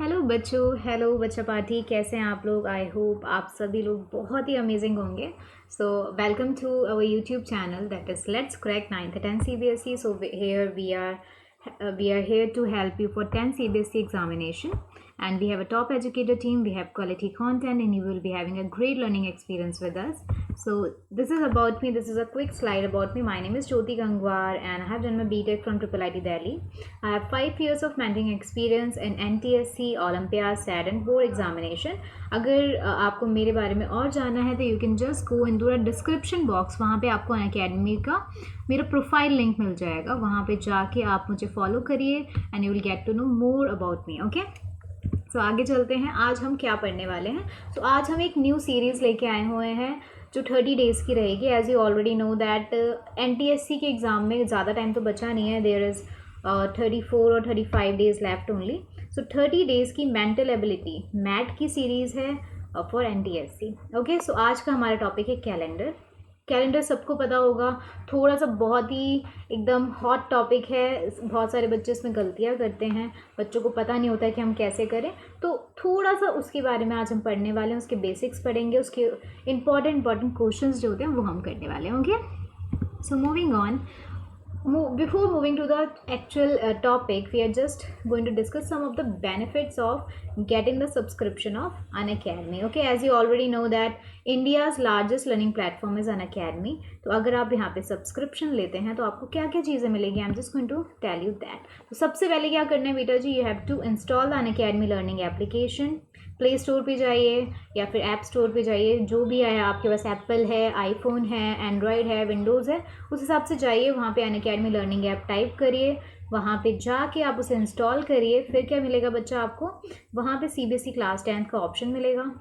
Hello बच्चों, hello बच्चा party, कैसे हैं आप लोग। आई होप आप सभी लोग बहुत ही अमेजिंग होंगे। So welcome to our YouTube channel that is let's crack 9th 10 CBSE. So here we are here to help you for 10 CBSE examination, and we have a top educator team. We have quality content and you will be having a great learning experience with us. So this is about me. This is a quick slide about me. My name is Jyoti Gangwar and I have done my BTech from Triple IT Delhi. I have 5 years of mentoring experience in NTSC, Olympiad, SAT and board examination. अगर आपको मेरे बारे में और जानना है तो you can just go into the description box. वहाँ पे आपको अनअकैडमी का मेरा प्रोफाइल लिंक मिल जाएगा. वहाँ पे जाके आप मुझे फॉलो करिए and you will get to know more about me. Okay, so आगे चलते हैं. आज हम क्या पढ़ने वाले हैं. सो आज हम एक न्यू सीरीज़ लेके आए हुए हैं जो 30 डेज़ की रहेगी. As you already know that NTSC के एग्ज़ाम में ज़्यादा टाइम तो बचा नहीं है. देयर इज़ 34 और 35 डेज़ लेफ्ट ओनली. सो 30 डेज़ की मेंटल एबिलिटी मैट की सीरीज़ है फॉर NTSC. ओके, सो आज का हमारा टॉपिक है कैलेंडर. कैलेंडर सबको पता होगा. थोड़ा सा बहुत ही एकदम हॉट टॉपिक है. बहुत सारे बच्चे इसमें गलतियाँ करते हैं. बच्चों को पता नहीं होता है कि हम कैसे करें. तो थोड़ा सा उसके बारे में आज हम पढ़ने वाले हैं. उसके बेसिक्स पढ़ेंगे, उसके इंपॉर्टेंट क्वेश्चंस जो होते हैं वो हम करने वाले हैं. Okay, so moving on. Before moving to the actual topic, we are just going to discuss some of the benefits of getting the subscription of Unacademy. Okay, as you already know that India's largest learning platform is Unacademy. तो अगर आप यहाँ पे subscription लेते हैं तो आपको क्या क्या चीज़ें मिलेगी, I am just going to tell you that. तो सबसे पहले क्या करना है बेटा जी, you have to install the Unacademy learning application. Play store पे जाइए या फिर ऐप स्टोर पे जाइए, जो भी है आपके पास. एप्पल है, आईफोन है, एंड्रॉयड है, विंडोज़ है, उस हिसाब से जाइए. वहाँ पे अनअकैडमी लर्निंग ऐप टाइप करिए. वहाँ पे जाके आप उसे इंस्टॉल करिए. फिर क्या मिलेगा बच्चा आपको, वहाँ पे CBSE क्लास 10th का ऑप्शन मिलेगा.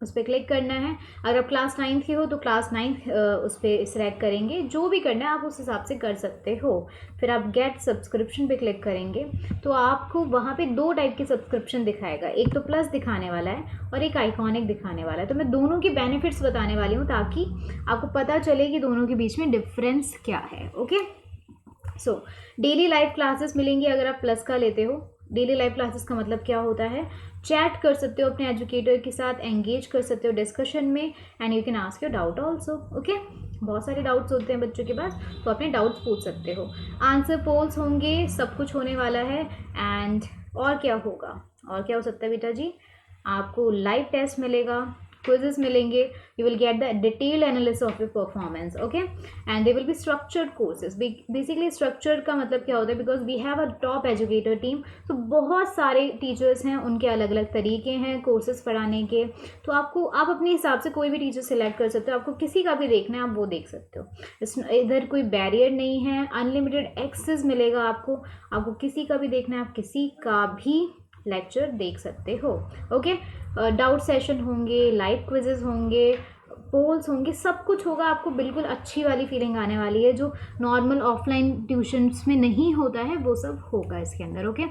उस पर क्लिक करना है. अगर आप क्लास 9th के हो तो क्लास 9th उस पर सिलेक्ट करेंगे. जो भी करना है आप उस हिसाब से कर सकते हो. फिर आप गेट सब्सक्रिप्शन पे क्लिक करेंगे तो आपको वहाँ पे 2 टाइप के सब्सक्रिप्शन दिखाएगा. एक तो प्लस दिखाने वाला है और एक आइकॉनिक दिखाने वाला है. तो मैं दोनों के बेनिफिट्स बताने वाली हूँ ताकि आपको पता चले कि दोनों के बीच में डिफरेंस क्या है. Okay, so daily live classes मिलेंगी अगर आप प्लस का लेते हो. डेली लाइव क्लासेस का मतलब क्या होता है, चैट कर सकते हो अपने एजुकेटर के साथ, एंगेज कर सकते हो डिस्कशन में and you can ask your doubt also. Okay, बहुत सारे डाउट्स होते हैं बच्चों के पास, तो अपने डाउट्स पूछ सकते हो. आंसर पोल्स होंगे, सब कुछ होने वाला है. एंड और क्या होगा, और क्या हो सकता है बेटा जी, आपको लाइव टेस्ट मिलेगा, क्विजेस मिलेंगे. You will get the detailed analysis of your performance. Okay, and they will be structured courses. Basically structure का मतलब क्या होता है, because we have a top educator team. तो बहुत सारे टीचर्स हैं, उनके अलग अलग तरीके हैं कोर्सेज पढ़ाने के. तो आप अपने हिसाब से कोई भी टीचर सिलेक्ट कर सकते हो. आपको किसी का भी देखना है आप वो देख सकते हो. इधर कोई बैरियर नहीं है, अनलिमिटेड एक्सेस मिलेगा आपको किसी का भी देखना है आप किसी का भी लेक्चर देख सकते हो. ओके, डाउट सेशन होंगे, लाइव क्विजेज होंगे, पोल्स होंगे, सब कुछ होगा. आपको बिल्कुल अच्छी वाली फीलिंग आने वाली है जो नॉर्मल ऑफलाइन ट्यूशन्स में नहीं होता है, वो सब होगा इसके अंदर. ओके,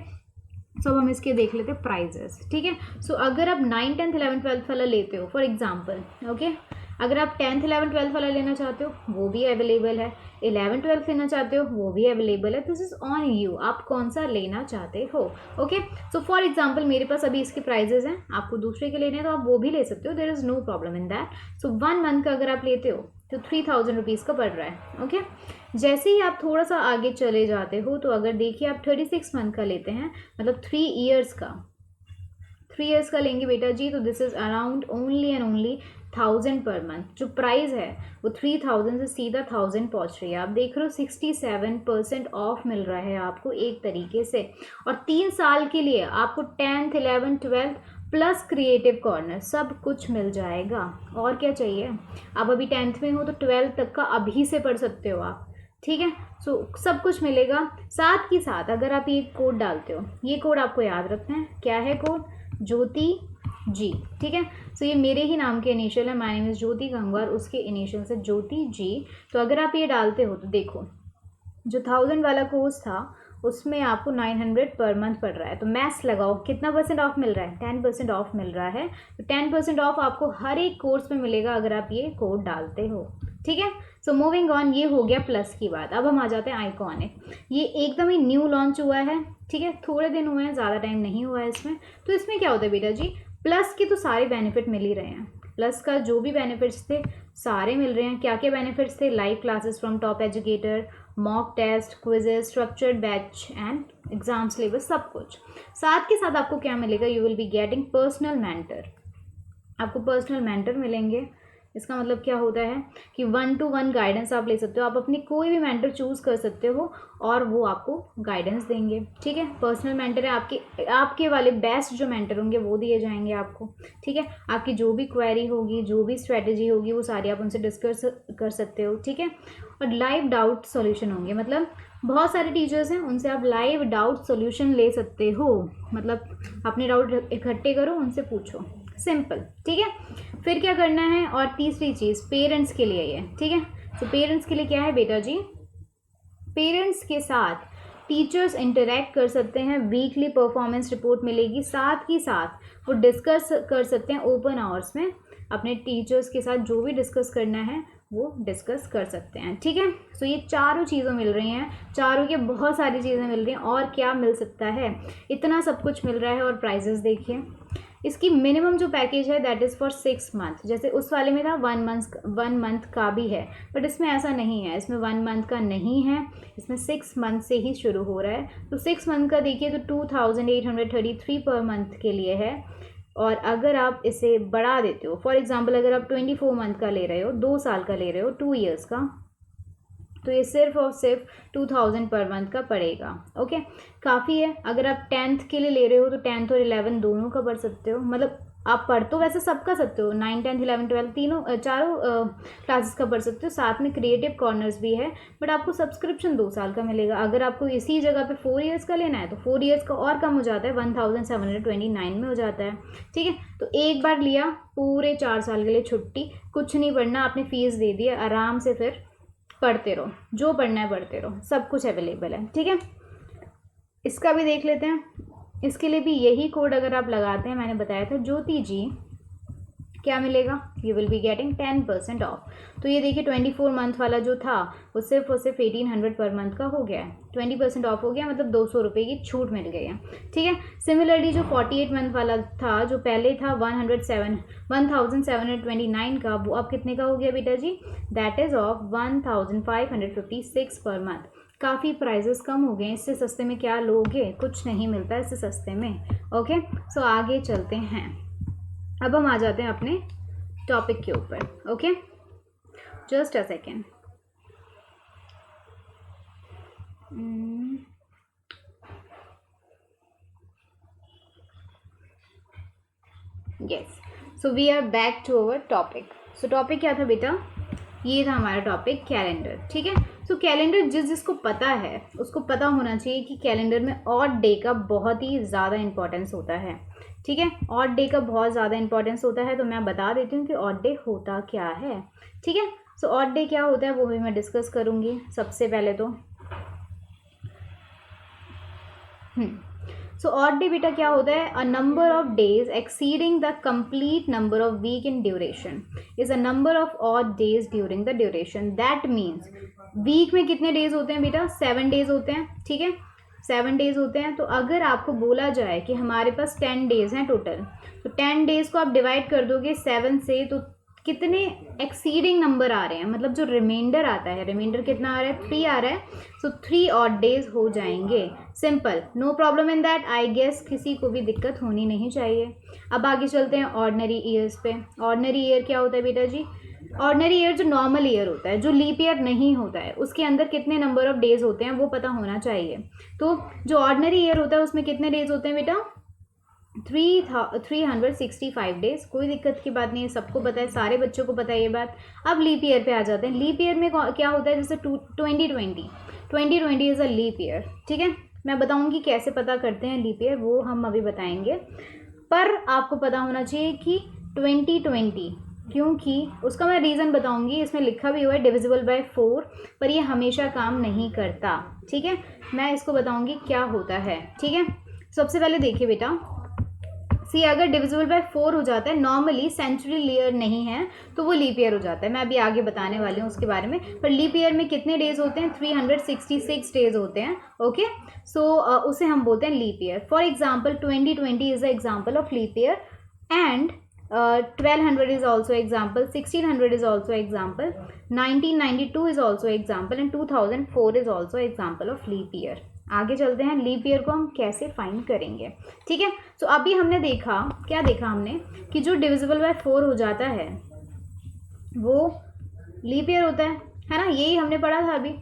सो हम इसके देख लेते हैं प्राइजेस. ठीक है, सो अगर आप 9th 10th 11th 12th वाला लेते हो फॉर एग्जाम्पल, ओके, अगर आप 10th 11th 12th वाला लेना चाहते हो वो भी अवेलेबल है. 11th 12th लेना चाहते हो वो भी अवेलेबल है. दिस इज़ ऑन यू, आप कौन सा लेना चाहते हो. ओके, सो फॉर एग्जाम्पल मेरे पास अभी इसके प्राइजेस हैं. आपको दूसरे के लेने हैं तो आप वो भी ले सकते हो. There is no problem in that. So 1 month का अगर आप लेते हो तो 3000 रुपीज़ का पड़ रहा है. ओके, जैसे ही आप थोड़ा सा आगे चले जाते हो तो अगर देखिए आप 36 मंथ का लेते हैं, मतलब 3 ईयर्स का लेंगे बेटा जी, तो this is around only and only 1000 per month. जो प्राइस है वो 3000 से सीधा 1000 पहुंच रही है. आप देख रहे हो 67% ऑफ मिल रहा है आपको एक तरीके से. और 3 साल के लिए आपको 10th 11th 12th plus creative corner सब कुछ मिल जाएगा. और क्या चाहिए, आप अभी 10th में हो तो 12th तक का अभी से पढ़ सकते हो आप. ठीक है, सो सब कुछ मिलेगा. साथ ही साथ अगर आप ये कोड डालते हो, ये कोड आपको याद रखना है. क्या है कोड, ज्योति जी. ठीक है, सो ये मेरे ही नाम के इनिशियल है. माय नेम इज़ ज्योति गंगवार, उसके इनिशियल से ज्योति जी. तो अगर आप ये डालते हो तो देखो जो 1000 वाला कोर्स था उसमें आपको 900 पर मंथ पड़ रहा है. तो मैथ्स लगाओ, कितना % ऑफ मिल रहा है, 10% ऑफ मिल रहा है. तो 10% ऑफ आपको हर एक कोर्स में मिलेगा अगर आप ये कोड डालते हो. ठीक है। सो मूविंग ऑन, ये हो गया प्लस की बात। अब हम आ जाते हैं आइकॉनिक। ये एकदम ही न्यू लॉन्च हुआ है, ठीक है, थोड़े दिन हुए हैं, ज़्यादा टाइम नहीं हुआ है इसमें। तो इसमें क्या होता है बेटा जी, प्लस के तो सारे बेनिफिट मिल ही रहे हैं। प्लस का जो भी बेनिफिट्स थे सारे मिल रहे हैं। क्या क्या बेनिफिट्स थे, live classes from top educator, mock test, quizzes, structured batch and exam syllabus, सब कुछ। साथ के साथ आपको क्या मिलेगा, you will be getting personal mentor. आपको पर्सनल मेंटर मिलेंगे। इसका मतलब क्या होता है कि 1-to-1 गाइडेंस आप ले सकते हो। आप अपनी कोई भी मेंटर चूज़ कर सकते हो और वो आपको गाइडेंस देंगे, ठीक है। पर्सनल मेंटर है, आपके वाले बेस्ट जो मेंटर होंगे वो दिए जाएंगे आपको, ठीक है। आपकी जो भी क्वेरी होगी, जो भी स्ट्रेटजी होगी, वो सारी आप उनसे डिस्कस कर सकते हो, ठीक है। और लाइव डाउट सॉल्यूशन होंगे, मतलब बहुत सारे टीचर्स हैं, उनसे आप लाइव डाउट सॉल्यूशन ले सकते हो। मतलब अपने डाउट इकट्ठे करो, उनसे पूछो, सिंपल, ठीक है। फिर क्या करना है, और तीसरी चीज़ पेरेंट्स के लिए ये, ठीक है। तो पेरेंट्स के लिए क्या है बेटा जी, पेरेंट्स के साथ टीचर्स इंटरेक्ट कर सकते हैं, वीकली परफॉर्मेंस रिपोर्ट मिलेगी, साथ ही साथ वो डिस्कस कर सकते हैं ओपन आवर्स में अपने टीचर्स के साथ, जो भी डिस्कस करना है वो डिस्कस कर सकते हैं, ठीक है। सो ये चारों चीज़ें मिल रही हैं, चारों की बहुत सारी चीज़ें मिल रही हैं। और क्या मिल सकता है, इतना सब कुछ मिल रहा है। और प्राइजेस देखिए, इसकी मिनिमम जो पैकेज है दैट इज़ फॉर 6 मंथ। जैसे उस वाले में था 1 मंथ का भी है, बट इसमें ऐसा नहीं है, इसमें 1 मंथ का नहीं है, इसमें 6 मंथ से ही शुरू हो रहा है। तो 6 मंथ का देखिए तो 2833 पर मंथ के लिए है। और अगर आप इसे बढ़ा देते हो, फॉर एग्जांपल अगर आप 24 मंथ का ले रहे हो, 2 साल का ले रहे हो, 2 ईयर्स का, तो ये सिर्फ और सिर्फ 2000 पर मंथ का पड़ेगा, ओके। काफ़ी है। अगर आप 10th के लिए ले रहे हो तो 10th और 11 दोनों का पढ़ सकते हो। मतलब आप पढ़ तो वैसे सबका सकते हो, 9, 10, 11, 12 तीनों चारों क्लासेस का पढ़ सकते हो। साथ में क्रिएटिव कॉर्नर्स भी है, बट आपको सब्सक्रिप्शन 2 साल का मिलेगा। अगर आपको इसी जगह पे 4 ईयर्स का लेना है तो 4 ईयर्स का और कम हो जाता है, 1729 में हो जाता है, ठीक है। तो एक बार लिया, पूरे 4 साल के लिए छुट्टी, कुछ नहीं पढ़ना, आपने फीस दे दी, आराम से फिर पढ़ते रहो, जो पढ़ना है पढ़ते रहो, सब कुछ अवेलेबल है, ठीक है। इसका भी देख लेते हैं। इसके लिए भी यही कोड अगर आप लगाते हैं, मैंने बताया था ज्योति जी, क्या मिलेगा, you will be getting 10% of. तो ये देखिए 24 मंथ वाला जो था वो सिर्फ और सिर्फ 1800 पर मंथ का हो गया है, 20% ऑफ हो गया, मतलब 200 रुपये की छूट मिल गई है, ठीक है। सिमिलरली जो 48 मंथ वाला था, जो पहले था 1729 का, वो अब कितने का हो गया बेटा जी, that is of 1556 per month. काफ़ी प्राइजेस कम हो गए, इससे सस्ते में क्या लोगे, कुछ नहीं मिलता इससे सस्ते में, ओके। सो आगे चलते हैं। अब हम आ जाते हैं अपने टॉपिक के ऊपर, okay, just a second. Yes, so we are back to our topic. So topic क्या था बेटा, ये था हमारा टॉपिक कैलेंडर, ठीक है। सो कैलेंडर जिसको पता है उसको पता होना चाहिए कि कैलेंडर में ऑड डे का बहुत ही ज़्यादा इंपॉर्टेंस होता है, ठीक है। ऑड डे का बहुत ज़्यादा इंपॉर्टेंस होता है, तो मैं बता देती हूँ कि ऑड डे होता क्या है, ठीक है। सो ऑड डे क्या होता है वो भी मैं डिस्कस करूँगी सबसे पहले तो। सो ऑड डे बेटा क्या होता है, a number of days exceeding the complete number of week in duration is a number of odd days during the duration. That means week में कितने डेज होते हैं बेटा, 7 डेज होते हैं, ठीक है, 7 डेज होते हैं। तो अगर आपको बोला जाए कि हमारे पास 10 डेज हैं टोटल, तो 10 डेज को आप डिवाइड कर दोगे 7 से, तो कितने एक्सीडिंग नंबर आ रहे हैं, मतलब जो रिमाइंडर आता है, रिमाइंडर कितना आ रहा है, 3 आ रहा है। सो 3 ऑड डेज हो जाएंगे, simple, no problem in that, I guess किसी को भी दिक्कत होनी नहीं चाहिए। अब आगे चलते हैं ऑर्डिनरी ईयर्स पे। ऑर्डिनरी ईयर क्या होता है बेटा जी, ऑर्डिनरी ईयर जो नॉर्मल ईयर होता है, जो लीप ईयर नहीं होता है, उसके अंदर कितने नंबर ऑफ डेज होते हैं वो पता होना चाहिए। तो जो ऑर्डिनरी ईयर होता है उसमें कितने डेज होते हैं बेटा, 365 डेज। कोई दिक्कत की बात नहीं है, सबको पता है, सारे बच्चों को पता है ये बात। अब लीप ईयर पे आ जाते हैं। लीप ईयर में क्या होता है, जैसे 2020 इज़ अ लीप ईयर, ठीक है। मैं बताऊंगी कैसे पता करते हैं लीप ईयर, वो हम अभी बताएंगे। पर आपको पता होना चाहिए कि 2020, क्योंकि उसका मैं रीज़न बताऊंगी, इसमें लिखा भी हुआ है डिविजिबल बाय 4, पर ये हमेशा काम नहीं करता, ठीक है। मैं इसको बताऊंगी क्या होता है, ठीक है। सबसे पहले देखिए बेटा, सी अगर डिविजिबल बाय 4 हो जाता है, नॉर्मली सेंचुरी ईयर नहीं है तो वो लीप ईयर हो जाता है। मैं अभी आगे बताने वाली हूँ उसके बारे में। पर लीप ईयर में कितने डेज होते हैं? 366 डेज होते हैं। ओके, सो उसे हम बोलते हैं leap year. For example 2020 is the example of leap year, and 1200 is also example, 1600 is also example, 1992 is also example, and 2004 is also example of leap year. आगे चलते हैं, लीप ईयर को हम कैसे फाइंड करेंगे। ठीक है, तो अभी हमने देखा, क्या देखा हमने कि जो डिविजिबल बाय 4 हो जाता है वो लीप ईयर होता है ना, यही हमने पढ़ा था अभी।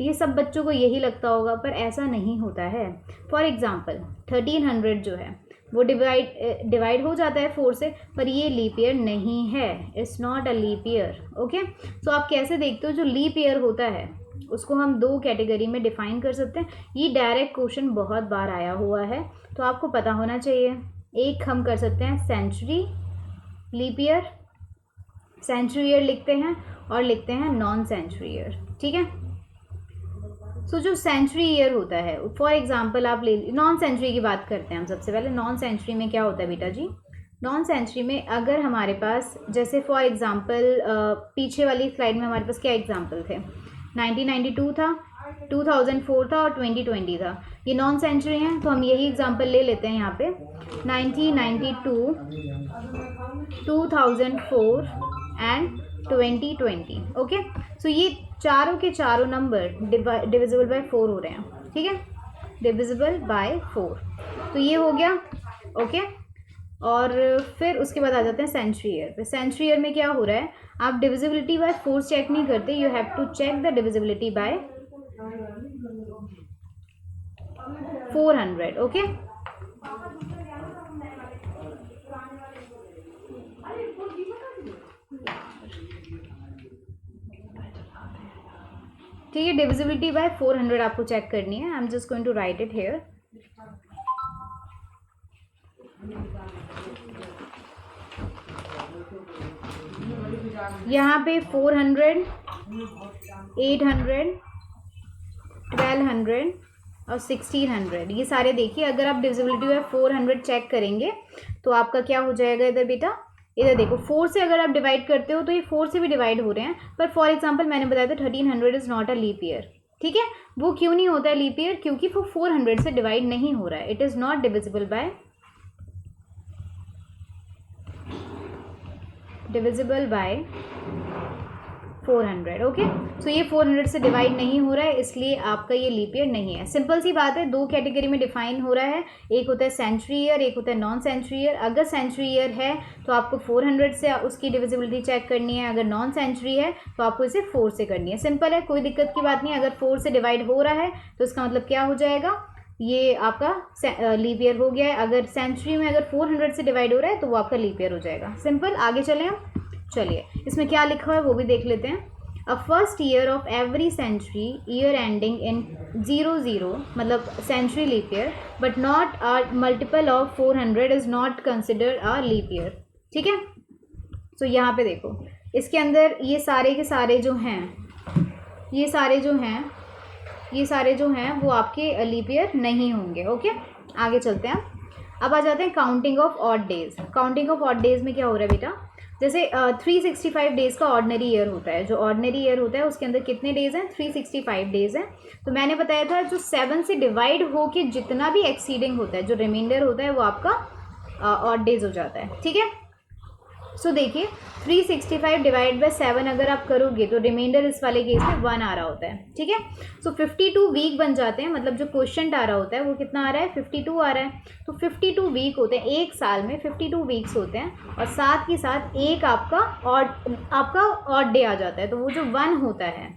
ये सब बच्चों को यही लगता होगा, पर ऐसा नहीं होता है। फॉर एग्जाम्पल 1300 जो है वो डिवाइड हो जाता है 4 से, पर ये लीप ईयर नहीं है, it's not a leap year. Okay, so आप कैसे देखते हो? जो लीप ईयर होता है उसको हम 2 कैटेगरी में डिफाइन कर सकते हैं। ये डायरेक्ट क्वेश्चन बहुत बार आया हुआ है, तो आपको पता होना चाहिए। एक हम कर सकते हैं century leap year, century year लिखते हैं, और लिखते हैं नॉन सेंचुरी ईयर। ठीक है, सो जो सेंचुरी ईयर होता है, फॉर एग्जांपल आप ले, नॉन सेंचुरी की बात करते हैं हम सबसे पहले। नॉन सेंचुरी में क्या होता है बेटा जी? नॉन सेंचुरी में अगर हमारे पास, जैसे फॉर एग्जांपल पीछे वाली स्लाइड में हमारे पास क्या एग्जांपल थे? 1992 था, 2004 था और 2020 था। ये नॉन सेंचुरी हैं, तो हम यही एग्जांपल ले लेते हैं यहाँ पे। 1992, 2004 एंड 2020। ओके, सो ये चारों के चारों नंबर डिविजिबल बाय 4 हो रहे हैं। ठीक है, डिविजिबल बाय 4, तो ये हो गया। ओके, और फिर उसके बाद आ जाते हैं सेंचुरी ईयर पे। सेंचुरी ईयर में क्या हो रहा है? आप डिविजिबिलिटी बाय 4 चेक नहीं करते, you have to check the divisibility by 400। Okay, ठीक है, डिविजिबिलिटी बाय 400 आपको चेक करनी है। I am just going to write it here. यहाँ पे 400, 800, 1200 और 1600, ये सारे देखिए। अगर आप डिविजिबिलिटी बाय 400 चेक करेंगे तो आपका क्या हो जाएगा इधर बेटा? इधर देखो, 4 से अगर आप डिवाइड करते हो तो ये 4 से भी डिवाइड हो रहे हैं, पर फॉर एग्जांपल मैंने बताया था 1300 is not a leap year. ठीक है, वो क्यों नहीं होता है लीप ईयर? क्योंकि वो 400 से डिवाइड नहीं हो रहा है। It is not divisible by 400। Okay, so ये 400 से डिवाइड नहीं हो रहा है, इसलिए आपका ये लीप ईयर नहीं है। सिंपल सी बात है, 2 कैटेगरी में डिफाइन हो रहा है। एक होता है सेंचुरी ईयर, एक होता है नॉन सेंचुरी ईयर। अगर सेंचुरी ईयर है तो आपको 400 से उसकी डिविजिबिलिटी चेक करनी है, अगर नॉन सेंचुरी है तो आपको इसे 4 से करनी है। सिंपल है, कोई दिक्कत की बात नहीं है। अगर 4 से डिवाइड हो रहा है तो इसका मतलब क्या हो जाएगा? ये आपका लीप ईयर हो गया है। अगर सेंचुरी में अगर 400 से डिवाइड हो रहा है तो वो आपका लीप ईयर हो जाएगा। सिंपल, आगे चलें हम। चलिए, इसमें क्या लिखा हुआ है वो भी देख लेते हैं। A first year of every century year ending in 00, मतलब century leap year, but not a multiple of 400 is not considered a leap year. ठीक है, तो यहाँ पे देखो, इसके अंदर ये सारे के सारे जो हैं, ये सारे जो हैं वो आपके लीप ईयर नहीं होंगे। ओके, आगे चलते हैं। अब आ जाते हैं counting of odd days. Counting of odd days में क्या हो रहा है बेटा? जैसे 365 डेज़ का ऑर्डिनरी ईयर होता है। जो ऑर्डिनरी ईयर होता है उसके अंदर कितने डेज़ हैं? 365 डेज़ हैं। तो मैंने बताया था जो 7 से डिवाइड हो के जितना भी एक्सीडिंग होता है, जो रिमाइंडर होता है, वो आपका ऑड डेज हो जाता है। ठीक है, सो देखिए 365 डिवाइड बाय 7 अगर आप करोगे तो रिमाइंडर इस वाले केस में 1 आ रहा होता है। ठीक है, सो 52 वीक बन जाते हैं, मतलब जो क्वेश्चन आ रहा होता है वो कितना आ रहा है? 52 आ रहा है। तो 52 वीक होते हैं, एक साल में 52 वीक्स होते हैं, और साथ ही साथ एक आपका ऑड डे आ जाता है। तो वो जो 1 होता है,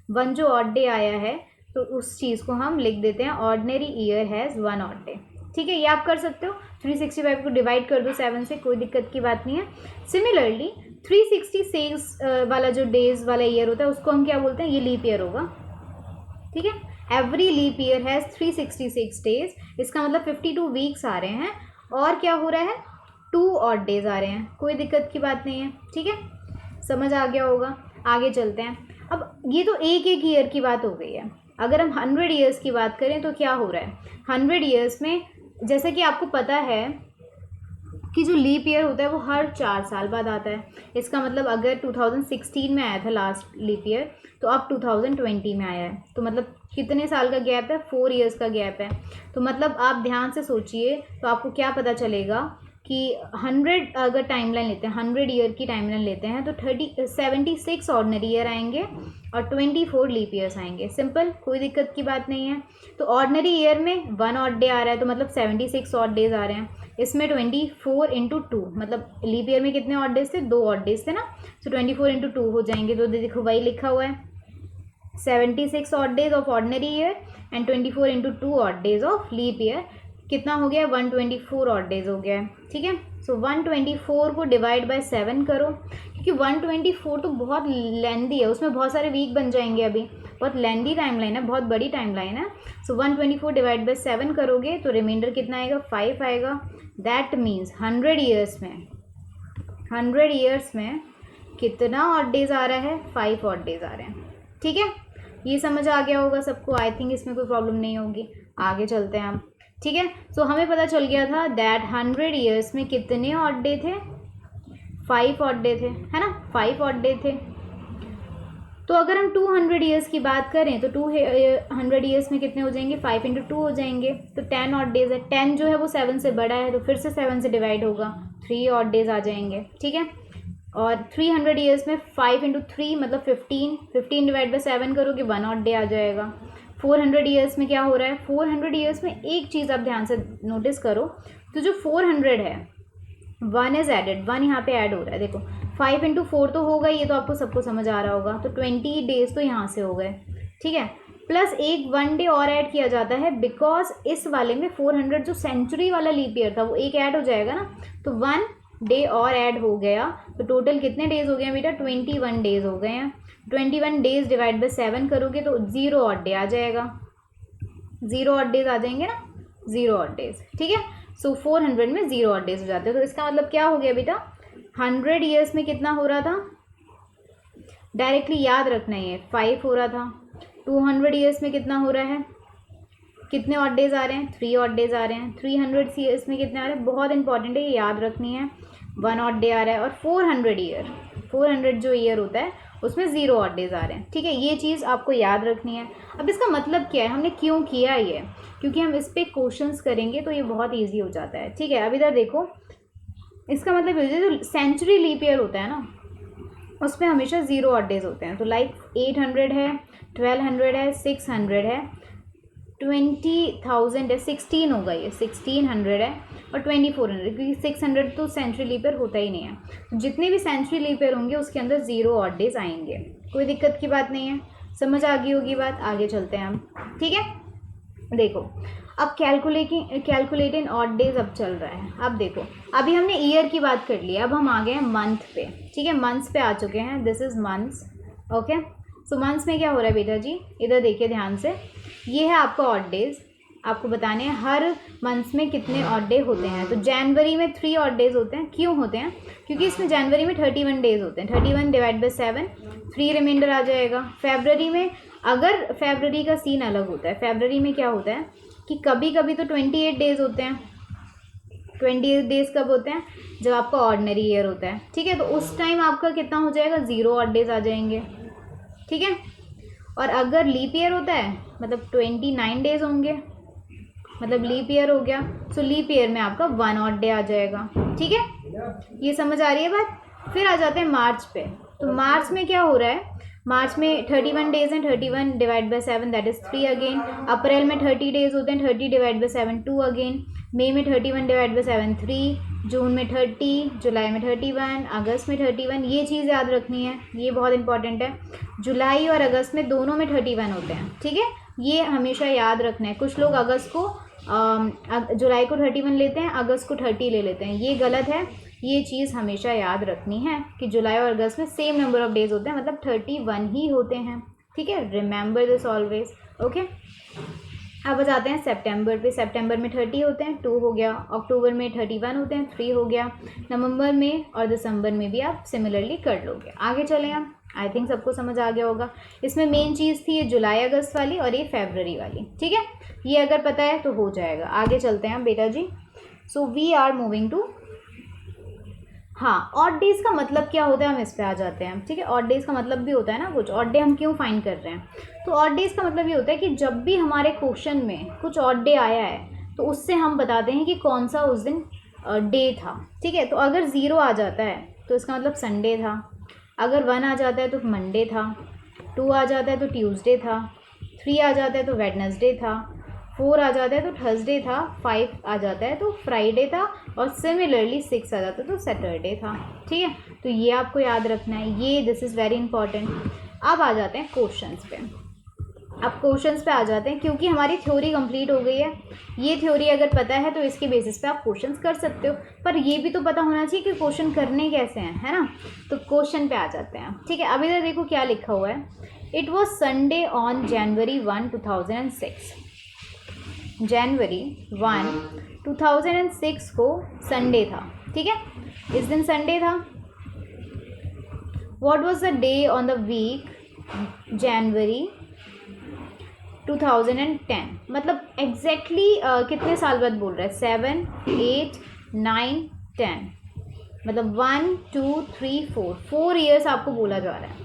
1 जो ऑड डे आया है, तो उस चीज़ को हम लिख देते हैं ordinary year has 1 odd day. ठीक है, ये आप कर सकते हो। 365 को डिवाइड कर दो 7 से, कोई दिक्कत की बात नहीं है। सिमिलरली 366 वाला जो डेज वाला ईयर होता है उसको हम क्या बोलते हैं? ये लीप ईयर होगा। ठीक है, every leap year has 366 days, इसका मतलब 52 वीक्स आ रहे हैं, और क्या हो रहा है? 2 ऑड डेज आ रहे हैं। कोई दिक्कत की बात नहीं है। ठीक है, समझ आ गया होगा। आगे चलते हैं। अब ये तो एक एक ईयर की बात हो गई है। अगर हम 100 ईयर्स की बात करें तो क्या हो रहा है? 100 ईयर्स में, जैसे कि आपको पता है कि जो लीप ईयर होता है वो हर 4 साल बाद आता है। इसका मतलब अगर 2016 में आया था लास्ट लीप ईयर, तो अब 2020 में आया है, तो मतलब कितने साल का गैप है? 4 इयर्स का गैप है। तो मतलब आप ध्यान से सोचिए तो आपको क्या पता चलेगा कि 100 अगर टाइमलाइन लेते हैं, 100 ईयर की टाइमलाइन लेते हैं, तो 76 ऑर्डिनरी ईयर आएंगे और 24 लीप ईयर्स आएंगे। सिंपल, कोई दिक्कत की बात नहीं है। तो ऑर्डिनरी ईयर में 1 ऑड डे आ रहा है, तो मतलब 76 ऑड डेज आ रहे हैं। इसमें 24 इंटू 2, मतलब लीप ईयर में कितने ऑड डेज थे? 2 ऑड डेज थे ना, तो 24 इंटू 2 हो जाएंगे। तो देखो वही लिखा हुआ है, 76 odd days of ordinary year and 24 into 2 odd days of leap year. कितना हो गया? 124 ऑड डेज हो गया है। ठीक है, सो 124 को डिवाइड बाय 7 करो, क्योंकि 124 तो बहुत लेंदी है, उसमें बहुत सारे वीक बन जाएंगे। अभी बहुत लेंदी टाइमलाइन है, बहुत बड़ी टाइमलाइन है। सो 124 डिवाइड बाय 7 करोगे तो रिमाइंडर कितना आएगा? 5 आएगा। दैट मीन्स 100 ईयर्स में कितना ऑड डेज आ रहा है? 5 ऑड डेज आ रहे हैं। ठीक है, ये समझ आ गया होगा सबको। आई थिंक इसमें कोई प्रॉब्लम नहीं होगी। आगे चलते हैं हम। ठीक है, सो हमें पता चल गया था दैट 100 ईयर्स में कितने ऑड डे थे? 5 ऑड डे थे, है ना, 5 ऑड डे थे। तो अगर हम 200 ईयर्स की बात करें तो 200 ईयर्स में कितने हो जाएंगे? 5 इंटू 2 हो जाएंगे, तो 10 ऑड डेज है। 10 जो है वो 7 से बड़ा है, तो फिर से 7 से डिवाइड होगा, 3 ऑड डेज आ जाएंगे। ठीक है, और 300 ईयर्स में 5 इंटू 3 मतलब 15 डिवाइड बाई 7 करोगे 1 ऑड डे आ जाएगा। 400 ईयर्स में क्या हो रहा है? 400 ईयर्स में एक चीज़ आप ध्यान से नोटिस करो, तो जो 400 है 1 इज़ एडेड, 1 यहाँ पे ऐड हो रहा है। देखो 5 इंटू 4 तो होगा, ये तो आपको सबको समझ आ रहा होगा, तो 20 डेज तो यहाँ से हो गए। ठीक है, प्लस एक 1 डे और ऐड किया जाता है, बिकॉज इस वाले में 400 जो सेंचुरी वाला लीप ईयर था वो एक ऐड हो जाएगा ना, तो 1 डे और ऐड हो गया। तो टोटल कितने डेज हो गए बेटा? 21 डेज हो गए हैं। 21 डेज डिवाइड बाई 7 करोगे तो 0 ऑड डे आ जाएगा। 0 ऑड डेज आ जाएंगे ना, 0 ऑड डेज। ठीक है, सो 400 में 0 ऑड डेज हो जाते हैं। तो इसका मतलब क्या हो गया बेटा? 100 ईयर्स में कितना हो रहा था? डायरेक्टली याद रखना है, 5 हो रहा था। 200 ईयर्स में कितना हो रहा है? कितने ऑड डेज आ रहे हैं? 3 ऑड डेज आ रहे हैं। 300 ईयर्स में कितने आ रहे हैं? बहुत इंपॉर्टेंट है, ये याद रखनी है। 1 ऑड डे आ रहा है। और 400 जो ईयर होता है उसमें 0 ऑड डेज आ रहे हैं। ठीक है, ये चीज़ आपको याद रखनी है। अब इसका मतलब क्या है, हमने क्यों किया ये? क्योंकि हम इस पर क्वेश्चंस करेंगे तो ये बहुत ईजी हो जाता है। ठीक है, अब इधर देखो, इसका मतलब ये जो सेंचुरी लीप ईयर होता है ना, उसमें हमेशा 0 ऑड डेज होते हैं। तो लाइक 800 है, 1200 है, 600 है, 20,000 है, 16 होगा, ये 1600 है और 2400, क्योंकि 600 तो सेंचुरी लीप ईयर होता ही नहीं है। तो जितने भी सेंचुरी लीप ईयर होंगे उसके अंदर 0 ऑड डेज आएंगे। कोई दिक्कत की बात नहीं है, समझ आ गई होगी बात। आगे चलते हैं हम। ठीक है, देखो अब कैलकुलेटिंग ऑड डेज अब चल रहा है। अब देखो, अभी हमने ईयर की बात कर ली, अब हम आ गए हैं मंथ पे। ठीक है, मंथ्स पे आ चुके हैं। This is months. Okay, so months में क्या हो रहा है बेटा जी? इधर देखिए ध्यान से, ये है आपका ऑड डेज। आपको बताने हैं हर मंथ्स में कितने ऑड डे होते हैं। तो जनवरी में 3 ऑड डेज होते हैं। क्यों होते हैं? क्योंकि इसमें जनवरी में 31 डेज होते हैं। 31 डिवाइड बाई 7, 3 रिमाइंडर आ जाएगा। फेबररी में, अगर फेबररी का सीन अलग होता है, फेबररी में क्या होता है कि कभी कभी तो 28 डेज होते हैं। 28 डेज कब होते हैं? जब आपका ऑर्डिनरी ईयर होता है। ठीक है, तो उस टाइम आपका कितना हो जाएगा? 0 ऑड डेज आ जाएंगे। ठीक है, और अगर लीप ईयर होता है मतलब 29 डेज होंगे, मतलब लीप ईयर हो गया। सो लीप ईयर में आपका 1 ऑड डे आ जाएगा। ठीक है, ये समझ आ रही है बात। फिर आ जाते हैं मार्च पे। तो मार्च में क्या हो रहा है? मार्च में 31 डेज हैं, 31 divide by 7 that is 3 again. April में 30 डेज होते हैं, 30 डिवाइड बाई 7 2 अगेन। मई में 31 डिवाइड बाई 7 3, जून में 30, जुलाई में 31, अगस्त में 31। ये चीज़ याद रखनी है, ये बहुत इंपॉर्टेंट है। जुलाई और अगस्त में दोनों में 31 होते हैं। ठीक है, ये हमेशा याद रखना है। कुछ लोग अगस्त को जुलाई को 31 लेते हैं, अगस्त को 30 ले लेते हैं, ये गलत है। ये चीज़ हमेशा याद रखनी है कि जुलाई और अगस्त में सेम नंबर ऑफ डेज होते हैं, मतलब 31 ही होते हैं। ठीक है, रिमेंबर दिस ऑलवेज। ओके, अब जाते हैं सितंबर पे। सितंबर में 30 होते हैं, 2 हो गया। अक्टूबर में 31 होते हैं, 3 हो गया। नवंबर में और दिसंबर में भी आप सिमिलरली कर लोगे। आगे चलें हम। आई थिंक सबको समझ आ गया होगा। इसमें मेन चीज़ थी ये जुलाई अगस्त वाली और ये फरवरी वाली। ठीक है, ये अगर पता है तो हो जाएगा। आगे चलते हैं बेटा जी। So we are moving to हाँ, ऑड डेज का मतलब क्या होता है, हम इस पे आ जाते हैं। ठीक है, ऑड डेज का मतलब भी होता है ना कुछ, ऑड डे हम क्यों फाइंड कर रहे हैं। तो ऑड डेज का मतलब ये होता है कि जब भी हमारे क्वेश्चन में कुछ ऑड डे आया है तो उससे हम बताते हैं कि कौन सा उस दिन डे था। ठीक है, तो अगर 0 आ जाता है तो इसका मतलब संडे था, अगर 1 आ जाता है तो मंडे था, 2 आ जाता है तो ट्यूसडे था, 3 आ जाता है तो वेडनेसडे था, 4 आ जाता है तो थर्सडे था, 5 आ जाता है तो फ्राइडे था, और सिमिलरली 6 आ जाता है तो सैटरडे था। ठीक है, तो ये आपको याद रखना है, ये दिस इज़ वेरी इंपॉर्टेंट। अब आ जाते हैं क्वेश्चंस पे। अब क्वेश्चंस पे आ जाते हैं, क्योंकि हमारी थ्योरी कंप्लीट हो गई है। ये थ्योरी अगर पता है तो इसके बेसिस पे आप क्वेश्चंस कर सकते हो, पर ये भी तो पता होना चाहिए कि क्वेश्चन करने कैसे हैं, है ना। तो क्वेश्चन पे आ जाते हैं। ठीक है, अब इधर देखो क्या लिखा हुआ है। It was Sunday on January 1, 2006। जनवरी 1, 2006 को संडे था। ठीक है, इस दिन संडे था। What was the day on the week January 2010, मतलब एग्जैक्टली कितने साल बाद बोल रहा है, 7, 8, 9, 10, मतलब 1, 2, 3, 4 ईयर्स आपको बोला जा रहा है।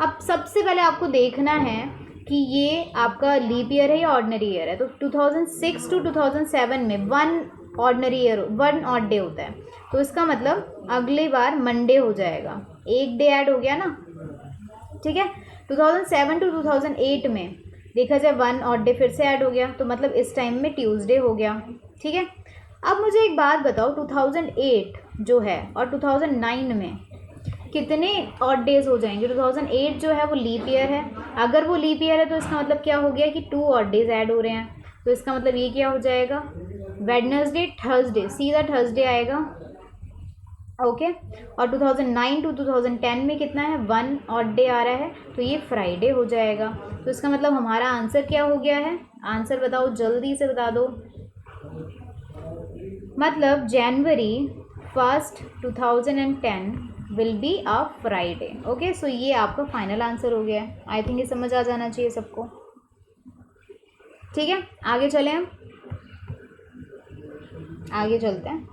अब सबसे पहले आपको देखना है कि ये आपका लीप ईयर है या ऑर्डिनरी ईयर है। तो 2006 टू 2007 में 1 ऑर्डिनरी ईयर, 1 ऑड डे होता है, तो इसका मतलब अगली बार मंडे हो जाएगा, एक डे ऐड हो गया ना। ठीक है, 2007 टू 2008 में देखा जाए 1 ऑड डे फिर से ऐड हो गया, तो मतलब इस टाइम में ट्यूसडे हो गया। ठीक है, अब मुझे एक बात बताओ, 2008 जो है और 2009 में कितने ऑड डेज हो जाएंगे। 2008 जो है वो लीप ईयर है, अगर वो लीप ईयर है तो इसका मतलब क्या हो गया कि 2 ऑड डेज ऐड हो रहे हैं, तो इसका मतलब ये क्या हो जाएगा, वेडनेसडे थर्सडे, सीधा थर्सडे आएगा। ओके, और 2009 टू 2010 में कितना है, 1 ऑड डे आ रहा है, तो ये फ्राइडे हो जाएगा। तो इसका मतलब हमारा आंसर क्या हो गया है, आंसर बताओ, जल्दी से बता दो। मतलब January 1, 2010 will be a Friday. Okay, so ये आपका फाइनल आंसर हो गया है। आई थिंक ये समझ आ जाना चाहिए सबको। ठीक है, आगे चलें, हम आगे चलते हैं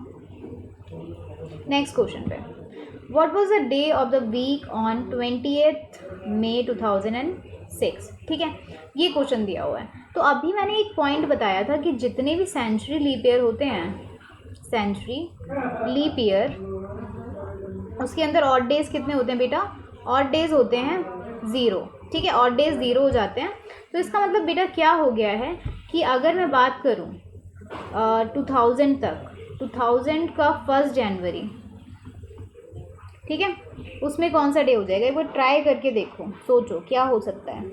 नेक्स्ट क्वेश्चन पे। What was the day of the week on 20th May 2006। ठीक है, ये क्वेश्चन दिया हुआ है। तो अभी मैंने एक पॉइंट बताया था कि जितने भी सेंचुरी लीप ईयर होते हैं, सेंचुरी लीप ईयर, उसके अंदर ऑड डेज कितने होते हैं बेटा, ऑड डेज होते हैं 0। ठीक है, ऑड डेज 0 हो जाते हैं। तो इसका मतलब बेटा क्या हो गया है कि अगर मैं बात करूँ 2000 तक, 2000 का 1 जनवरी, ठीक है, उसमें कौन सा डे हो जाएगा, एक बार ट्राई करके देखो, सोचो क्या हो सकता है।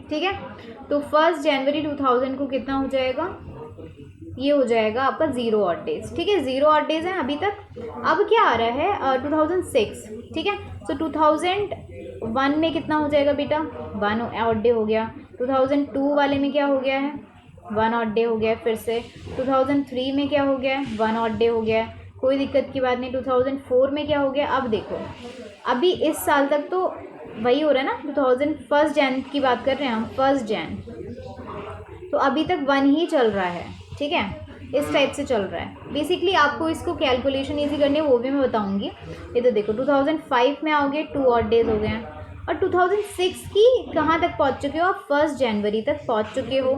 ठीक है, तो 1 जनवरी 2000 को कितना हो जाएगा, ये हो जाएगा आपका 0 ऑड डेज। ठीक है, 0 ऑड डेज हैं अभी तक। अब क्या आ रहा है 2006। ठीक है, तो 2001 में कितना हो जाएगा बेटा, 1 ऑड डे हो गया। 2002 वाले में क्या हो गया है, 1 ऑड डे हो गया। फिर से 2003 में क्या हो गया है, 1 ऑड डे हो गया, कोई दिक्कत की बात नहीं। 2004 में क्या हो गया, अब देखो अभी इस साल तक तो वही हो रहा है ना, 1 जैन की बात कर रहे हैं हम, 1 जैन, तो अभी तक 1 ही चल रहा है। ठीक है, इस टाइप से चल रहा है। बेसिकली आपको इसको कैलकुलेशन ईजी करनी है, वो भी मैं बताऊंगी। ये तो देखो 2005 में आओगे 2 ऑड डेज हो गए हैं, और 2006 की कहाँ तक पहुँच चुके हो आप, 1 जनवरी तक पहुँच चुके हो,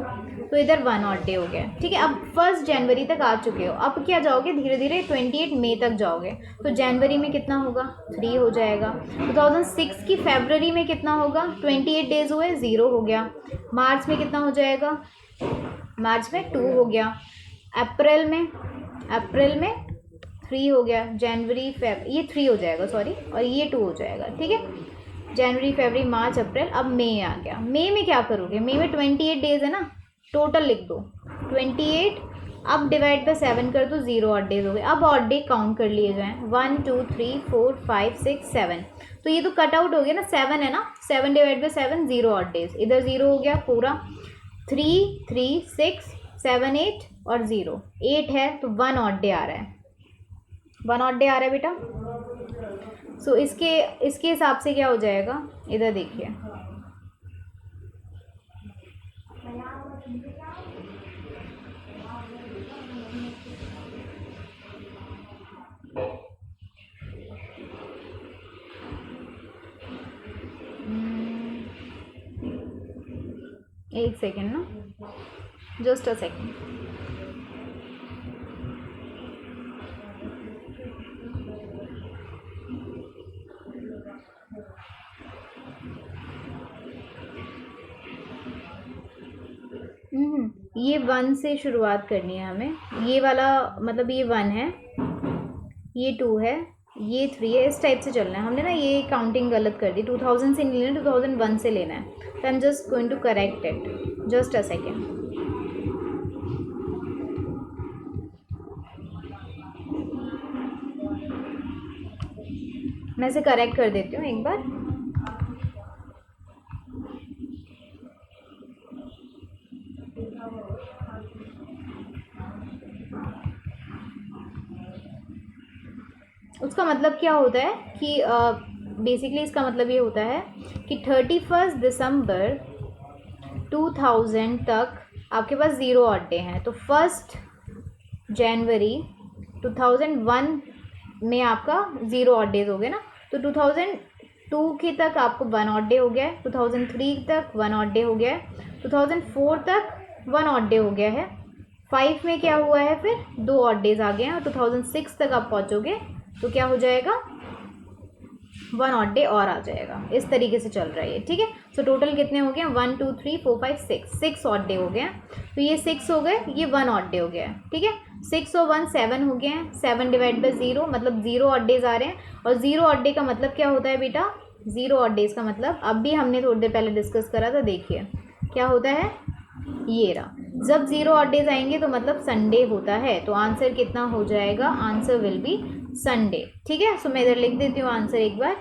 तो इधर 1 ऑड डे हो गया। ठीक है, अब 1 जनवरी तक आ चुके हो, अब क्या जाओगे धीरे धीरे 28 मई तक जाओगे, तो जनवरी में कितना होगा, 3 हो जाएगा। 2006 की फरवरी में कितना होगा, 28 डेज हुए, 0 हो गया। मार्च में कितना हो जाएगा, मार्च में 2 हो गया। अप्रैल में 3 हो गया। जनवरी फेब ये 3 हो जाएगा, सॉरी, और ये 2 हो जाएगा। ठीक है, जनवरी फरवरी मार्च अप्रैल, अब मई आ गया। मई में क्या करोगे, मई में 28 डेज है ना, टोटल लिख दो 28, अब डिवाइड बाय 7 कर दो, 0 ऑड डेज हो गए। अब ऑड डे काउंट कर लिए जाएँ, 1 2 3 4 5 6 7, तो ये तो कट आउट हो गया ना, 7 है ना, 7 डिवाइड बाय 7, 0 ऑड डेज, इधर 0 हो गया पूरा। 3 3 6 7 8 और 0 8 है, तो 1 ऑड डे आ रहा है, 1 ऑड डे आ रहा है बेटा। सो इसके हिसाब से क्या हो जाएगा, इधर देखिए, एक सेकेंड ना, जस्ट अ सेकेंड। ये 1 से शुरुआत करनी है हमें। ये वाला मतलब ये 1 है, ये 2 है, ये 3 है, इस टाइप से चलना है। हमने ना ये काउंटिंग गलत कर दी, 2000 से नहीं लेना, 2001 से लेना है। तो I am just going to correct it, just a second. मैं इसे करेक्ट कर देती हूँ एक बार। उसका मतलब क्या होता है कि बेसिकली इसका मतलब ये होता है कि 31 दिसंबर 2000 तक आपके पास 0 ऑड डे हैं। तो 1 जनवरी 2001 में आपका 0 ऑड डेज हो गए ना। तो 2002 के तक आपको 1 ऑड डे हो गया है, 2003 तक 1 ऑड डे हो गया है, 2004 तक 1 ऑड डे हो गया है, 5 में क्या हुआ है फिर 2 ऑड डेज आ गए हैं, और 2006 तक आप पहुंचोगे तो क्या हो जाएगा 1 ऑड डे और आ जाएगा। इस तरीके से चल रहा है ये, ठीक है। सो टोटल कितने हो गए, 1 2 3 4 5 6 ऑड डे हो गए। तो ये 6 हो गए, ये 1 ऑड डे हो गया है, ठीक है। 6 और 1 7 हो गए हैं, 7 डिवाइड बाई 0 मतलब 0 ऑड डेज आ रहे हैं। और 0 ऑड डे का मतलब क्या होता है बेटा, 0 ऑड डेज का मतलब अब भी हमने थोड़ी देर पहले डिस्कस करा था, देखिए क्या होता है, ये रहा। जब 0 ऑड डेज आएंगे तो मतलब संडे होता है। तो आंसर कितना हो जाएगा, आंसर विल बी संडे, ठीक है। सो मैं इधर लिख देती हूँ आंसर एक बार,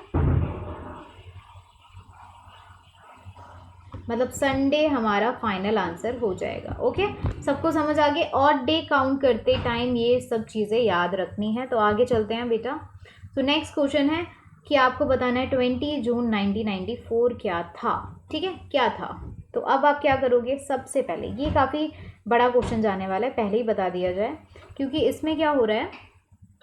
मतलब संडे हमारा फाइनल आंसर हो जाएगा। ओके, सबको समझ आ गए। ऑड डे काउंट करते टाइम ये सब चीज़ें याद रखनी है। तो आगे चलते हैं बेटा। तो नेक्स्ट क्वेश्चन है कि आपको बताना है 20 जून 1994 क्या था, ठीक है, क्या था। तो अब आप क्या करोगे, सबसे पहले ये काफ़ी बड़ा क्वेश्चन जाने वाला है, पहले ही बता दिया जाए, क्योंकि इसमें क्या हो रहा है,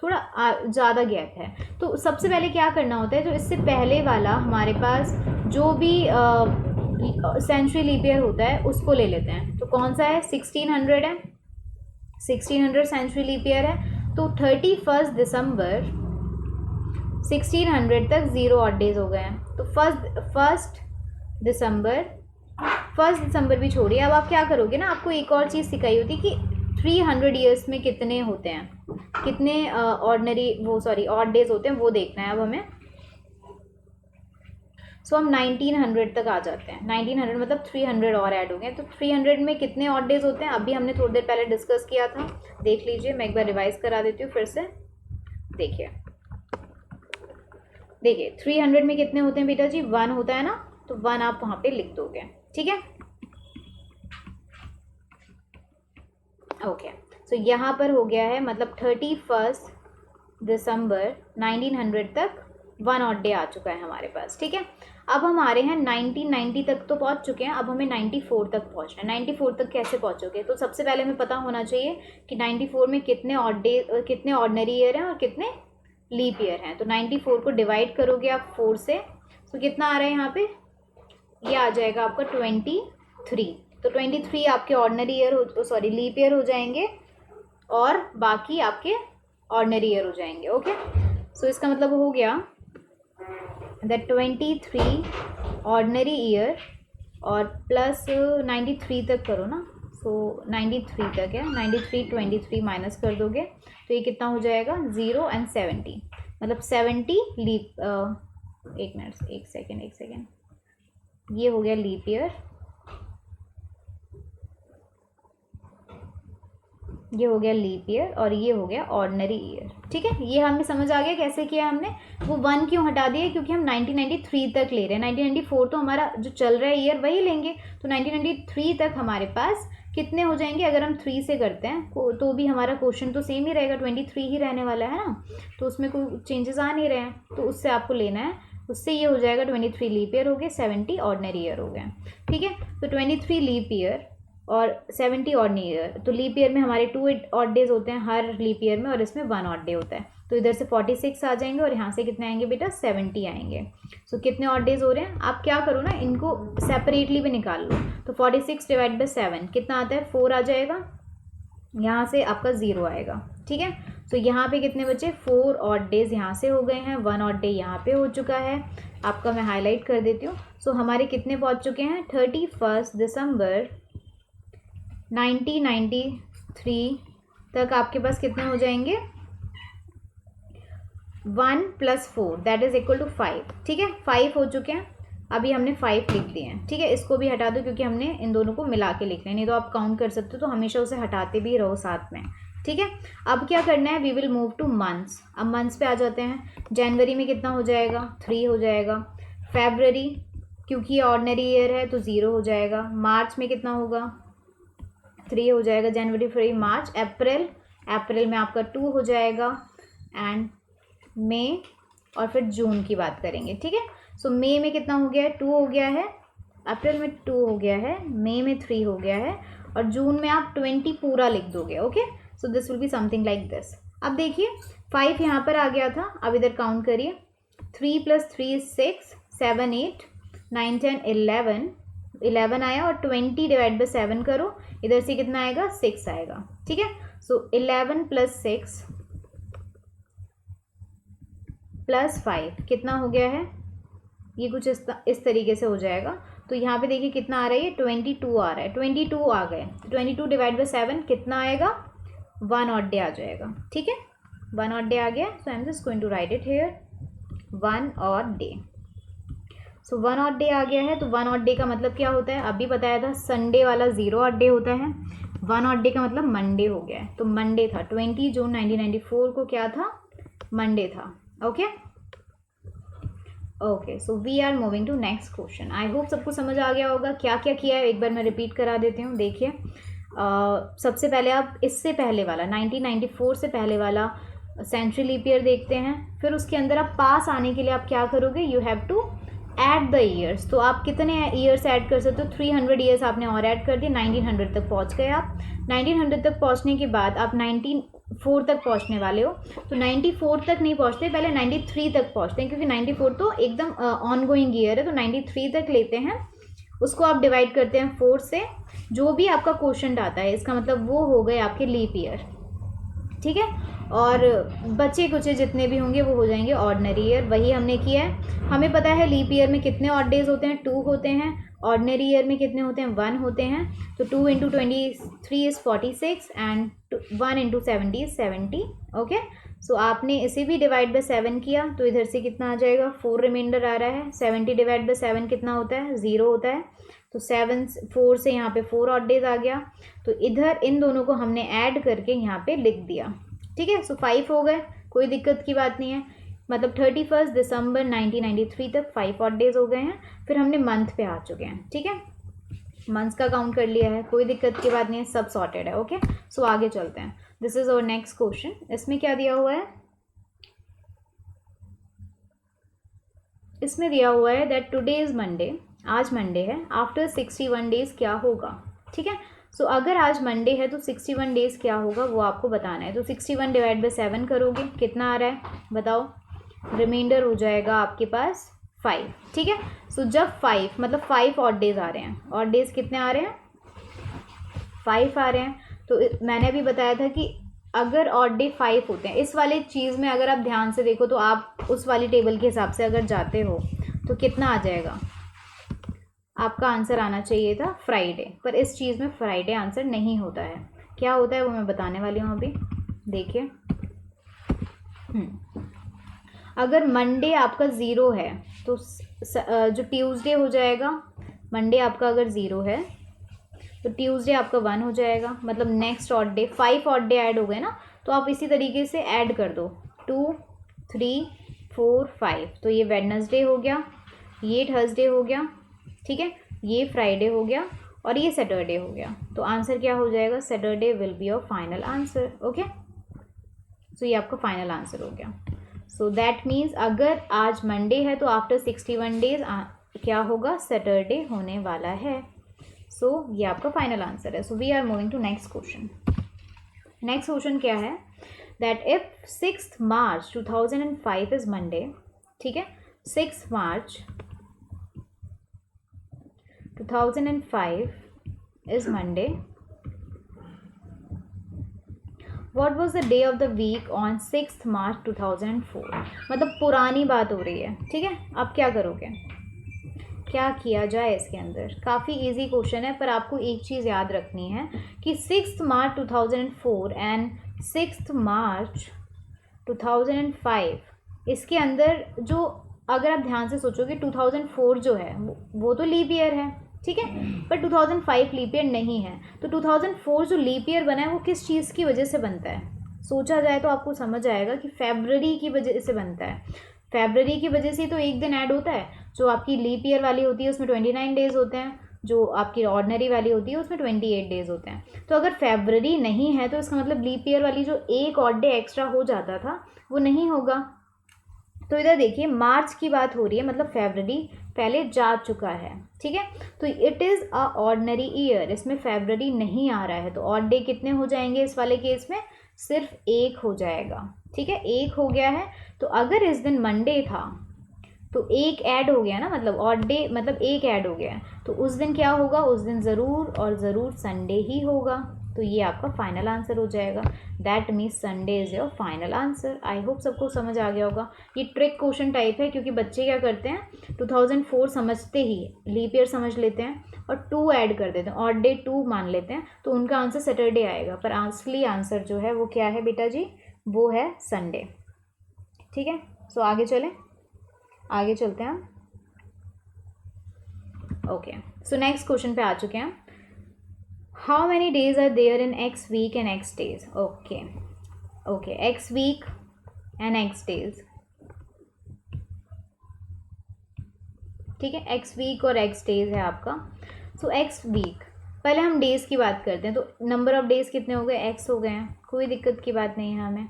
थोड़ा ज़्यादा गैप है। तो सबसे पहले क्या करना होता है, जो इससे पहले वाला हमारे पास जो भी सेंचुरी लीप ईयर होता है उसको ले लेते हैं। तो कौन सा है, 1600 है, 1600 सेंचुरी लीप ईयर है। तो 31 दिसंबर 1600 तक 0 ऑड डेज हो गए हैं। तो फर्स्ट दिसंबर भी छोड़िए। अब आप क्या करोगे ना, आपको एक और चीज़ सिखाई होती कि 300 ईयर्स में कितने होते हैं, कितने ऑड डेज होते हैं, वो देखना है अब हमें। सो हम 1900 तक आ जाते हैं। 1900 मतलब 300 और ऐड हो गए। तो 300 में कितने ऑड डेज होते हैं, अभी हमने थोड़ी देर पहले डिस्कस किया था, देख लीजिए। मैं एक बार रिवाइज करा देती हूँ फिर से, देखिए 300 में कितने होते हैं बेटा जी, 1 होता है ना। तो 1 आप वहाँ पे लिख दोगे, ठीक है। ओके, सो यहाँ पर हो गया है, मतलब 31 दिसंबर 1900 तक 1 ऑड डे आ चुका है हमारे पास, ठीक है। अब हम आ रहे हैं 1990 तक तो पहुंच चुके हैं, अब हमें 94 तक पहुंचना है। 94 तक कैसे पहुंचोगे, तो सबसे पहले हमें पता होना चाहिए कि 94 में कितने कितने ऑर्डिनरी ईयर हैं और कितने लीप ईयर हैं। तो 94 को डिवाइड करोगे आप 4 से, तो कितना आ रहा है यहाँ पे, ये आ जाएगा आपका 23। तो 23 आपके ऑर्डिनरी ईयर लीप ईयर हो जाएंगे, और बाकी आपके ऑर्डिनरी ईयर हो जाएंगे। ओके, सो इसका मतलब हो गया दैट 23 ऑर्डिनरी ईयर और प्लस 93 तक करो ना। सो 93 तक है, 93 23 माइनस कर दोगे तो ये कितना हो जाएगा, 0 एंड 70, मतलब 70 लीप, एक सेकेंड, ये हो गया लीप ईयर, ये हो गया लीप ईयर, और ये हो गया ऑर्डिनरी ईयर, ठीक है। ये हमें समझ आ गया कैसे किया हमने। वो 1 क्यों हटा दिया, क्योंकि हम 1993 तक ले रहे हैं। 1994 तो हमारा जो चल रहा है ईयर वही लेंगे। तो 1993 तक हमारे पास कितने हो जाएंगे, अगर हम 3 से करते हैं तो भी हमारा क्वेश्चन तो सेम ही रहेगा, 23 ही रहने वाला है ना। तो उसमें कोई चेंजेस आ नहीं रहे हैं, तो उससे आपको लेना है। उससे ये हो जाएगा 23 लीप ईयर हो गए, 70 ऑर्डिनरी ईयर हो गए, ठीक है। तो 23 लीप ईयर और 70 ऑड ईयर। तो लीप ईयर में हमारे 2 ऑड डेज होते हैं हर लीप ईयर में, और इसमें 1 ऑड डे होता है। तो इधर से 46 आ जाएंगे और यहाँ से कितने आएंगे बेटा, 70 आएंगे। सो कितने ऑड डेज हो रहे हैं, आप क्या करो ना, इनको सेपरेटली भी निकाल लो। तो 46 डिवाइड बाई 7 कितना आता है, 4 आ जाएगा, यहाँ से आपका 0 आएगा। ठीक है, तो यहाँ पे कितने बचे, 4 ऑड डेज यहाँ से हो गए हैं, 1 ऑड डे यहाँ पे हो चुका है। आपका मैं हाईलाइट कर देती हूँ। सो हमारे कितने पहुँच चुके हैं, 31 दिसंबर 1993 तक आपके पास कितने हो जाएंगे, 1 + 4 दैट इज इक्वल टू 5। ठीक है, 5 हो चुके हैं, अभी हमने 5 लिख दिए हैं। ठीक है, इसको भी हटा दो क्योंकि हमने इन दोनों को मिला के लिखना है, नहीं तो आप काउंट कर सकते हो, तो हमेशा उसे हटाते भी रहो साथ में। ठीक है, अब क्या करना है, we will move to months. अब मंथ्स पे आ जाते हैं। जनवरी में कितना हो जाएगा, 3 हो जाएगा। फेबररी क्योंकि ये ऑर्डिनरी ईयर है तो 0 हो जाएगा। मार्च में कितना होगा, 3 हो जाएगा। जनवरी, फरवरी, मार्च। अप्रैल में आपका 2 हो जाएगा। एंड मई और फिर जून की बात करेंगे। ठीक है, सो मई में कितना हो गया है, 2 हो गया है। अप्रैल में 2 हो गया है, मई में 3 हो गया है, और जून में आप 20 पूरा लिख दोगे। Okay, so this will be something like this. अब देखिए 5 यहाँ पर आ गया था, अब इधर काउंट करिए, 3 + 3 is 6, 7 8 9 10 11 आया, और 20 डिवाइड बाई 7 करो, इधर से कितना आएगा, 6 आएगा। ठीक है, सो 11 + 6 + 5 कितना हो गया है, ये कुछ इस तरीके से हो जाएगा। तो यहाँ पे देखिए कितना आ रहा है, ये 22 आ रहा है, 22 आ गए। 22 डिवाइड बाई 7 कितना आएगा, 1 ऑड डे आ जाएगा। ठीक है, 1 ऑड डे आ गया। So I am just going to write it here, 1 odd day. So 1 odd day आ गया है। तो 1 ऑड डे का मतलब क्या होता है, अभी बताया था, संडे वाला 0 ऑड डे होता है। 1 ऑड डे का मतलब मंडे हो गया है। तो मंडे था 20 जून 1994 को, क्या था, मंडे था। Okay, so we are moving to next question. I hope सबको समझ आ गया होगा क्या क्या किया है, एक बार मैं रिपीट करा देती हूँ। देखिए सबसे पहले आप इससे पहले वाला 1994 से पहले वाला सेंचुरी लीप ईयर देखते हैं। फिर उसके अंदर आप पास आने के लिए आप क्या करोगे, you have to add the years. तो आप कितने ईयर्स ऐड कर सकते हो, 300 ईयर्स आपने और ऐड कर दिए, 1900 तक पहुंच गए आप। 1900 तक पहुंचने के बाद आप 94 तक पहुंचने वाले हो। तो 94 तक नहीं पहुंचते, पहले 93 तक पहुंचते हैं, क्योंकि 94 तो एकदम ऑन गोइंग ईयर है। तो 93 तक लेते हैं, उसको आप डिवाइड करते हैं 4 से, जो भी आपका क्वोशंट आता है, इसका मतलब वो हो गए आपके लीप ईयर। ठीक है, और बचे कुचे जितने भी होंगे वो हो जाएंगे ऑर्डिनरी ईयर। वही हमने किया है। हमें पता है लीप ईयर में कितने ऑड डेज होते हैं, 2 होते हैं। ऑर्डिनरी ईयर में कितने होते हैं, 1 होते हैं। तो 2 × 23 इज़ 46 एंड 1 × 70 इज़ 70। ओके, सो आपने इसे भी डिवाइड बाई 7 किया, तो इधर से कितना आ जाएगा, 4 रिमाइंडर आ रहा है। 70 डिवाइड बाई 7 कितना होता है, 0 होता है। तो 4 से यहाँ पे 4 ऑड डेज आ गया। तो इधर इन दोनों को हमने ऐड करके यहाँ पे लिख दिया। ठीक है, सो 5 हो गए, कोई दिक्कत की बात नहीं है। मतलब 31 दिसंबर 1993 तक 5 ऑड डेज हो गए हैं। फिर हमने मंथ पे आ चुके हैं। ठीक है, मंथ्स का काउंट कर लिया है, कोई दिक्कत की बात नहीं है, सब सॉर्टेड है। ओके, सो आगे चलते हैं। This is our next question. इसमें क्या दिया हुआ है, इसमें दिया हुआ है दैट टुडे इज मंडे, आज मंडे है, आफ्टर 61 डेज क्या होगा। ठीक है, सो अगर आज मंडे है तो 61 डेज क्या होगा वो आपको बताना है। तो 61 डिवाइड बाई 7 करोगे, कितना आ रहा है बताओ, रिमाइंडर हो जाएगा आपके पास 5। ठीक है, सो जब 5 मतलब 5 ऑड डेज आ रहे हैं, ऑड डेज कितने आ रहे हैं, 5 आ रहे हैं। तो मैंने अभी बताया था कि अगर ऑड डे 5 होते हैं, इस वाले चीज़ में अगर आप ध्यान से देखो तो आप उस वाली टेबल के हिसाब से अगर जाते हो तो कितना आ जाएगा, आपका आंसर आना चाहिए था फ्राइडे। पर इस चीज़ में फ्राइडे आंसर नहीं होता है। क्या होता है वो मैं बताने वाली हूँ अभी। देखिए अगर मंडे आपका 0 है तो जो ट्यूसडे हो जाएगा, मंडे आपका अगर 0 है तो ट्यूसडे आपका 1 हो जाएगा। मतलब next odd day 5 odd day add हो गए ना, तो आप इसी तरीके से ऐड कर दो 2 3 4 5। तो ये वेडनेसडे हो गया, ये थर्सडे हो गया, ठीक है, ये फ्राइडे हो गया और ये सैटरडे हो गया। तो आंसर क्या हो जाएगा, Saturday will be your final answer. Okay, so ये आपका फाइनल आंसर हो गया। सो दैट मीन्स अगर आज मंडे है तो आफ्टर 61 डेज क्या होगा, सैटरडे होने वाला है। सो ये आपका फाइनल आंसर है. So we are moving to next question. Next question क्या है, that if 6 March 2005 is Monday, ठीक है, 6 March 2005 is Monday. What was the day of the week on 6th March 2004? मतलब पुरानी बात हो रही है, ठीक है. अब क्या करोगे, क्या किया जाए इसके अंदर. काफ़ी इजी क्वेश्चन है, पर आपको एक चीज़ याद रखनी है कि 6th March 2004 and 6th March 2005 इसके अंदर जो, अगर आप ध्यान से सोचोगे 2004 जो है वो तो लीप ईयर है, ठीक है, पर 2005 लीप ईयर नहीं है. तो 2004 जो लीप ईयर बना है वो किस चीज़ की वजह से बनता है, सोचा जाए तो आपको समझ आएगा कि फरवरी की वजह से बनता है. फरवरी की वजह से तो एक दिन ऐड होता है. जो आपकी लीप ईयर वाली होती है उसमें 29 डेज होते हैं, जो आपकी ऑर्डिनरी वाली होती है उसमें 28 डेज होते हैं. तो अगर फरवरी नहीं है तो इसका मतलब लीप ईयर वाली जो एक और डे एक्स्ट्रा हो जाता था वो नहीं होगा. तो इधर देखिए मार्च की बात हो रही है, मतलब फरवरी पहले जा चुका है, ठीक है. तो it is a ordinary year, इसमें फरवरी नहीं आ रहा है. तो ऑड डे कितने हो जाएंगे इस वाले केस में, सिर्फ एक हो जाएगा, ठीक है, एक हो गया है. तो अगर इस दिन मंडे था तो एक ऐड हो गया ना, मतलब ऑड डे मतलब एक ऐड हो गया, तो उस दिन क्या होगा, उस दिन ज़रूर और ज़रूर संडे ही होगा. तो ये आपका फाइनल आंसर हो जाएगा. That means Sunday is your final answer. I hope सबको समझ आ गया होगा. ये ट्रिक क्वेश्चन टाइप है, क्योंकि बच्चे क्या करते हैं 2004 समझते ही लीप ईयर समझ लेते हैं और 2 ऐड कर देते हैं, ऑड डे 2 मान लेते हैं, तो उनका आंसर सैटरडे आएगा. पर असली आंसर जो है वो क्या है बेटा जी, वो है संडे, ठीक है. सो आगे चलें, आगे चलते हैं. ओके, सो नेक्स्ट क्वेश्चन पे आ चुके हैं. How many days are there in X week and X days. Okay okay, X week and X days, ठीक है. एक्स वीक और एक्स डेज है आपका. सो एक्स वीक, पहले हम डेज़ की बात करते हैं. तो नंबर ऑफ डेज़ कितने हो गए, एक्स हो गए हैं, कोई दिक्कत की बात नहीं है हमें.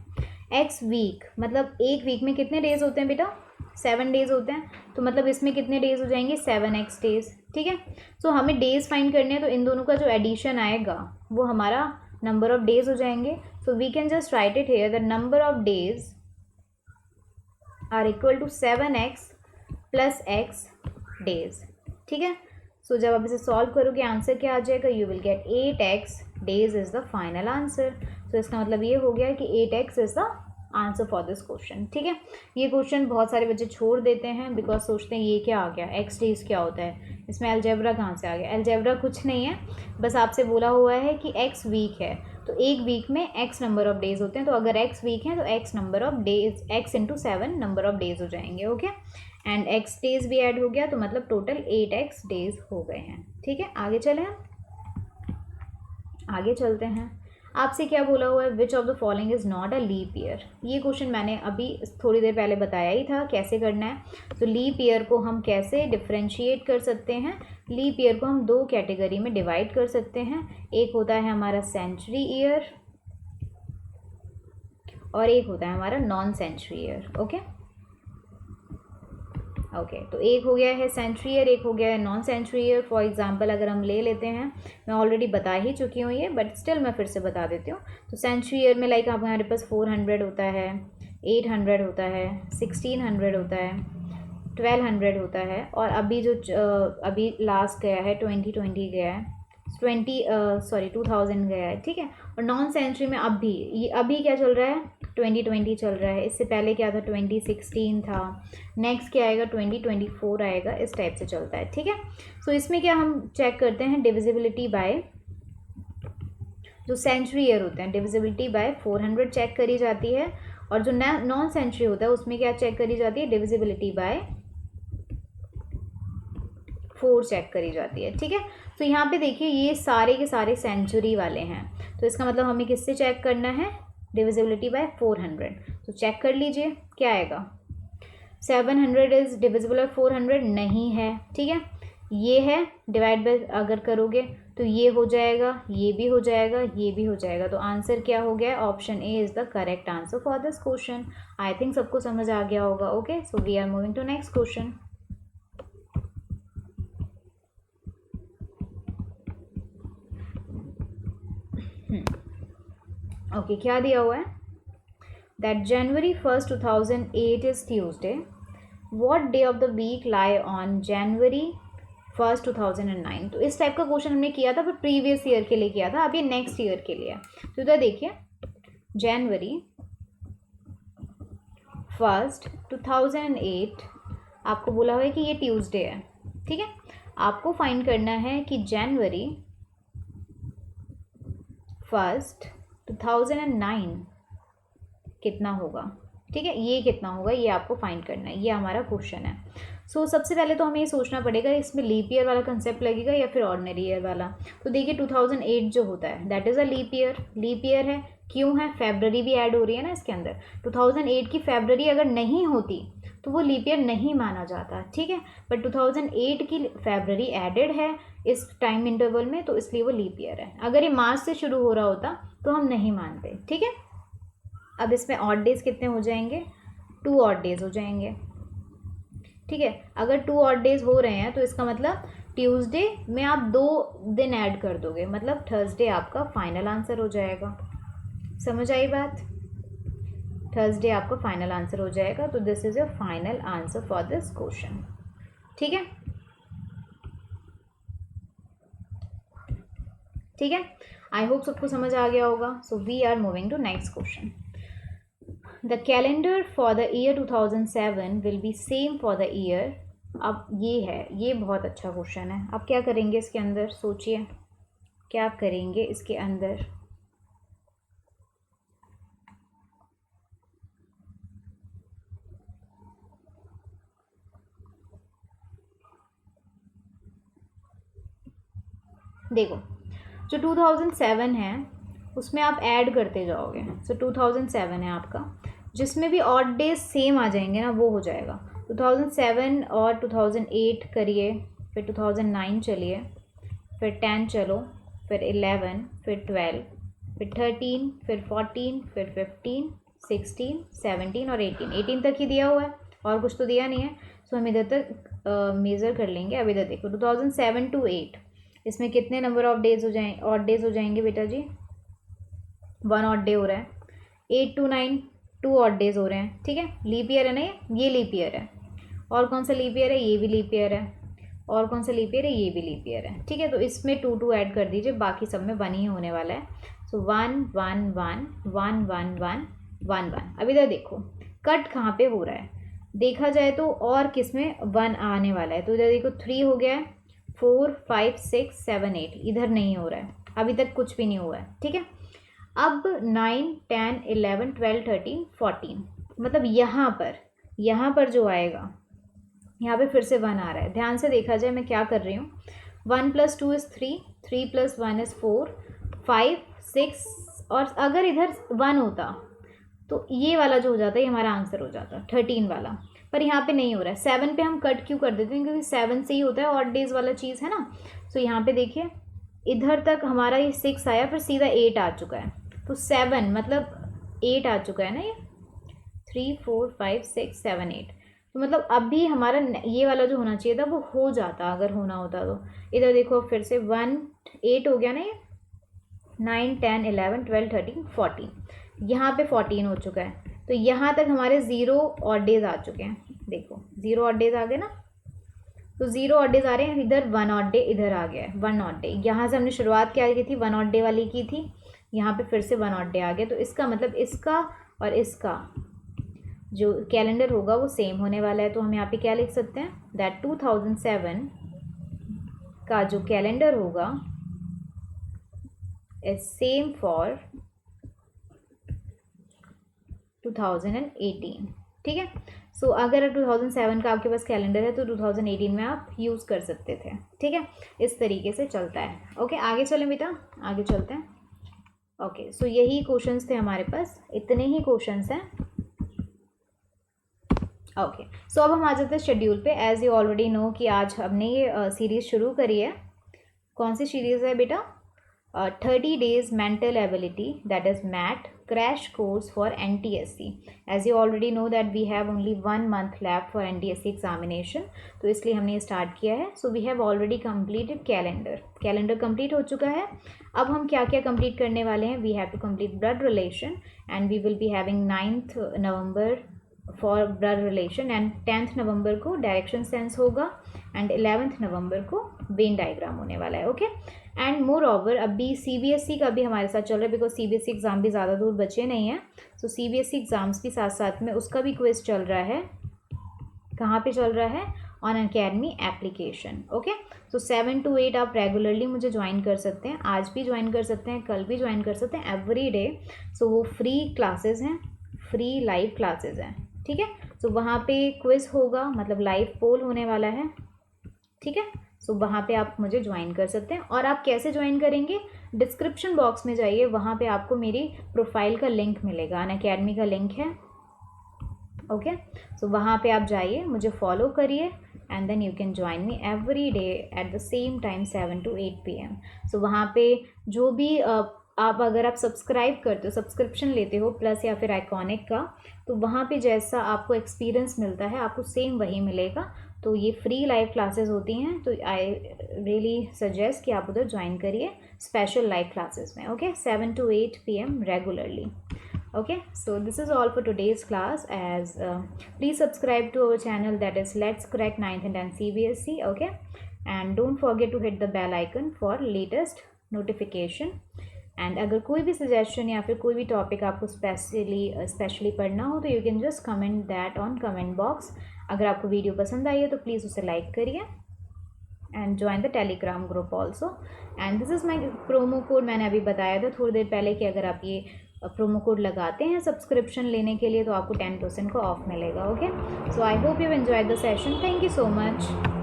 एक्स वीक मतलब एक वीक में कितने डेज़ होते हैं बेटा, 7 डेज़ होते हैं. तो मतलब इसमें कितने डेज़ हो जाएंगे, 7x डेज़, ठीक है. सो हमें डेज़ फाइंड करने हैं, तो इन दोनों का जो एडिशन आएगा वो हमारा नंबर ऑफ डेज़ हो जाएंगे. So we can just write it here, the number of days are equal to 7x plus x days, ठीक है. सो जब आप इसे सॉल्व करोगे आंसर क्या आ जाएगा, you will gate 8x days is the final answer. तो इसका मतलब ये हो गया कि 8x is the answer for this question, ठीक है. ये क्वेश्चन बहुत सारे बच्चे छोड़ देते हैं बिकॉज सोचते हैं ये क्या आ गया, एक्स डेज क्या होता है, इसमें अलजेब्रा कहाँ से आ गया. अलजेब्रा कुछ नहीं है, बस आपसे बोला हुआ है कि एक्स वीक है, तो एक वीक में एक्स नंबर ऑफ डेज होते हैं. तो अगर एक्स वीक है तो x number of days, x into 7 number of days हो जाएंगे, ओके. एंड एक्स डेज भी ऐड हो गया, तो मतलब टोटल 8x डेज हो गए हैं, ठीक है. आगे चलें, आगे चलते हैं. आपसे क्या बोला हुआ है, which of the following is not a leap year. ये क्वेश्चन मैंने अभी थोड़ी देर पहले बताया ही था कैसे करना है. तो लीप ईयर को हम कैसे डिफ्रेंशिएट कर सकते हैं, लीप ईयर को हम 2 कैटेगरी में डिवाइड कर सकते हैं. एक होता है हमारा सेंचुरी ईयर और एक होता है हमारा non century year, okay. Okay, तो एक हो गया है सेंचुरी ईयर, एक हो गया है non century year. For example अगर हम ले लेते हैं, मैं ऑलरेडी बता ही चुकी हूँ ये, बट स्टिल मैं फिर से बता देती हूँ. तो सेंचुरी ईयर में लाइक आप हमारे पास 400 होता है, 800 होता है, 1600 होता है, 1200 होता है, और अभी जो अभी लास्ट गया है 2020 गया है, 2000 गया है, ठीक है. और नॉन सेंचुरी में अभी क्या चल रहा है, 2020 चल रहा है. इससे पहले क्या था, 2016 था. नेक्स्ट क्या आएगा, 2024 आएगा. इस टाइप से चलता है, ठीक है. सो इसमें क्या हम चेक करते हैं, डिविजिबिलिटी बाय जो सेंचुरी ईयर होते हैं, डिविजिबिलिटी बाय 400 चेक करी जाती है. और जो नॉन सेंचुरी होता है उसमें क्या चेक करी जाती है, डिविजिबिलिटी बाय 4 चेक करी जाती है, ठीक है. तो यहाँ पे देखिए ये सारे के सारे सेंचुरी वाले हैं, तो इसका मतलब हमें किससे चेक करना है, डिविजिबिलिटी बाय 400. तो चेक कर लीजिए क्या आएगा, 700 इज़ डिविजिबल बाय 400 नहीं है, ठीक है. ये है, डिवाइड बाय अगर करोगे तो ये हो जाएगा, ये भी हो जाएगा, ये भी हो जाएगा. तो आंसर क्या हो गया, option A is the correct answer for this question. I think सबको समझ आ गया होगा, okay. So we are moving to next question. Okay, क्या दिया हुआ है that January 1st 2008 is Tuesday, what day of the week lie on January 1st 2009। तो इस टाइप का क्वेश्चन हमने किया था, पर प्रीवियस ईयर के लिए किया था, अब ये नेक्स्ट ईयर के लिए है। तो इधर देखिए January 1st 2008 आपको बोला हुआ है कि ये ट्यूसडे है, ठीक है। आपको फाइंड करना है कि January 1st 2009 कितना होगा, ठीक है, ये कितना होगा, ये आपको फाइंड करना है, ये हमारा क्वेश्चन है। सो सबसे पहले तो हमें ये सोचना पड़ेगा इसमें लीप ईयर वाला कंसेप्ट लगेगा या फिर ऑर्डिनरी ईयर वाला। तो देखिए 2008 जो होता है that is a leap year, leap year है, क्यों है, फेबररी भी ऐड हो रही है ना इसके अंदर। 2008 की फेबररी अगर नहीं होती तो वो लीप ईयर नहीं माना जाता, ठीक है, बट 2008 की फेबररी एडेड है इस टाइम इंटरवल में, तो इसलिए वो लीप ईयर है। अगर ये मार्च से शुरू हो रहा होता तो हम नहीं मानते, ठीक है। अब इसमें ऑड डेज कितने हो जाएंगे, 2 ऑड डेज हो जाएंगे, ठीक है। अगर 2 ऑड डेज हो रहे हैं तो इसका मतलब ट्यूसडे में आप 2 दिन ऐड कर दोगे, मतलब थर्सडे आपका फाइनल आंसर हो जाएगा। समझ आई बात, थर्सडे आपका फाइनल आंसर हो जाएगा। तो this is your final answer for this question, ठीक है, ठीक है। आई होप सबको समझ आ गया होगा। So we are moving to next question. The calendar for the year 2007 will be same for the year. अब ये है, ये बहुत अच्छा क्वेश्चन है। अब क्या करेंगे इसके अंदर, सोचिए क्या करेंगे इसके अंदर। देखो जो 2007 है उसमें आप ऐड करते जाओगे। सो 2007 है आपका, जिसमें भी ऑड डेज सेम आ जाएंगे ना वो हो जाएगा। 2007 और 2008 करिए, फिर 2009 चलिए, फिर 10 चलो, फिर 11, फिर 12, फिर 13, फिर 14, फिर 15, 16, 17 और 18 तक ही दिया हुआ है, और कुछ तो दिया नहीं है। सो हम इधर तक मेज़र कर लेंगे। अब इधर देखो 2007 to 8, इसमें कितने नंबर ऑफ डेज हो जाए, ऑड डेज हो जाएंगे बेटा जी, 1 ऑड डे हो रहा है। 8 to 9 2 ऑड डेज हो रहे हैं, ठीक है। लीप ईयर है ना, ये लीप ईयर है। और कौन सा लीप ईयर है, ये भी लीप ईयर है। और कौन सा लीप ईयर है, ये भी लीप ईयर है, ठीक है। तो इसमें 2 ऐड कर दीजिए, बाकी सब में 1 ही होने वाला है। सो 1 1 1 1 1 1 1 1। अब इधर देखो कट कहाँ पे हो रहा है, देखा जाए तो और किस में 1 आने वाला है। तो इधर देखो 3 हो गया है, 4 5 6 7 8 इधर नहीं हो रहा है, अभी तक कुछ भी नहीं हुआ है, ठीक है। अब 9 10 11 12 13 14, मतलब यहाँ पर जो आएगा, यहाँ पे फिर से 1 आ रहा है। ध्यान से देखा जाए मैं क्या कर रही हूँ, 1 + 2 = 3, 3 + 1 = 4, 5 6, और अगर इधर 1 होता तो ये वाला जो हो जाता है ये हमारा आंसर हो जाता 13 वाला, पर यहाँ पे नहीं हो रहा है। 7 पे हम कट क्यों कर देते हैं, क्योंकि 7 से ही होता है ऑड डेज वाला चीज़ है ना। सो यहाँ पे देखिए इधर तक हमारा ये 6 आया, फिर सीधा 8 आ चुका है, तो 7 मतलब 8 आ चुका है ना, ये 3 4 5 6 7 8। तो मतलब अभी हमारा ये वाला जो होना चाहिए था वो हो जाता अगर होना होता तो। इधर देखो फिर से 1 8 हो गया ना, ये 9 10 11 12 13 14, यहाँ पे 14 हो चुका है। तो यहाँ तक हमारे 0 ऑड डेज आ चुके हैं, देखो 0 ऑड डेज आ गए ना। तो 0 ऑड डेज आ रहे हैं, इधर 1 ऑड डे इधर आ गया है, 1 ऑड डे। यहाँ से हमने शुरुआत क्या की थी, 1 ऑड डे वाली की थी, यहाँ पे फिर से 1 ऑड डे आ गया। तो इसका मतलब इसका और इसका जो कैलेंडर होगा वो सेम होने वाला है। तो हम यहाँ पे क्या लिख सकते हैं, दैट 2007 का जो कैलेंडर होगा इज सेम फॉर 2018, ठीक है। सो अगर 2007 का आपके पास कैलेंडर है तो 2018 में आप यूज़ कर सकते थे, ठीक है। इस तरीके से चलता है। ओके आगे चलें बेटा, आगे चलते हैं। ओके सो यही क्वेश्चंस थे हमारे पास, इतने ही क्वेश्चंस हैं। ओके सो अब हम आ जाते हैं शेड्यूल पे। एज यू ऑलरेडी नो कि आज हमने ये सीरीज़ शुरू करी है। कौन सी सीरीज़ है बेटा, 30 days mental ability, that is MAT crash course for NTSC. As you already know that we have only 1 month left for NTSC examination, तो इसलिए हमने ये स्टार्ट किया है. So we have already completed calendar complete हो चुका है. अब हम क्या क्या कंप्लीट करने वाले हैं? We have to complete blood relation and we will be having 9th November for blood relation and 10th नवंबर को डायरेक्शन सेंस होगा एंड 11th नवंबर को वेन डायग्राम होने वाला है. ओके, एंड मोर ओवर अभी CBSE का भी हमारे साथ चल रहा है बिकॉज CBSE एग्ज़ाम भी ज़्यादा दूर बचे नहीं हैं. सो CBSE एग्ज़ाम्स भी साथ साथ में उसका भी क्विज चल रहा है. कहाँ पे चल रहा है? On academy application. Okay, so 7 to 8 आप रेगुलरली मुझे ज्वाइन कर सकते हैं. आज भी ज्वाइन कर सकते हैं, कल भी ज्वाइन कर सकते हैं, एवरी डे. सो वो फ्री क्लासेस हैं, फ्री लाइव क्लासेस हैं. ठीक है, सो वहाँ पे क्विज होगा, मतलब लाइव पोल होने वाला है. ठीक है, सो वहाँ पे आप मुझे ज्वाइन कर सकते हैं. और आप कैसे ज्वाइन करेंगे? डिस्क्रिप्शन बॉक्स में जाइए, वहाँ पे आपको मेरी प्रोफाइल का लिंक मिलेगा, अनअकैडमी का लिंक है. ओके, सो वहाँ पे आप जाइए, मुझे फॉलो करिए and then you can join me every day at the same time 7 to 8 PM. सो वहाँ पे जो भी आप अगर आप सब्सक्राइब करते हो, सब्सक्रिप्शन लेते हो प्लस या फिर आइकॉनिक का, तो वहाँ पे जैसा आपको एक्सपीरियंस मिलता है आपको सेम वही मिलेगा. तो ये फ्री लाइव क्लासेस होती हैं, तो आई रियली सजेस्ट कि आप उधर ज्वाइन करिए स्पेशल लाइव क्लासेस में. Okay, 7 to 8 PM regularly. Okay, so this is all for today's class. As please subscribe to our channel, that is Let's Crack 9th and 10th CBSE. Okay, and don't forget to hit the bell icon for latest notification. And अगर कोई भी suggestion या फिर कोई भी topic आपको specially पढ़ना हो तो you can just comment that on comment box. अगर आपको वीडियो पसंद आई है तो प्लीज़ उसे लाइक करिए and join the Telegram group also. And this is my promo code. मैंने अभी बताया था थोड़ी देर पहले कि अगर आप ये प्रोमो कोड लगाते हैं सब्सक्रिप्शन लेने के लिए तो आपको 10% को ऑफ मिलेगा. Okay, so I hope you enjoy the session. Thank you so much.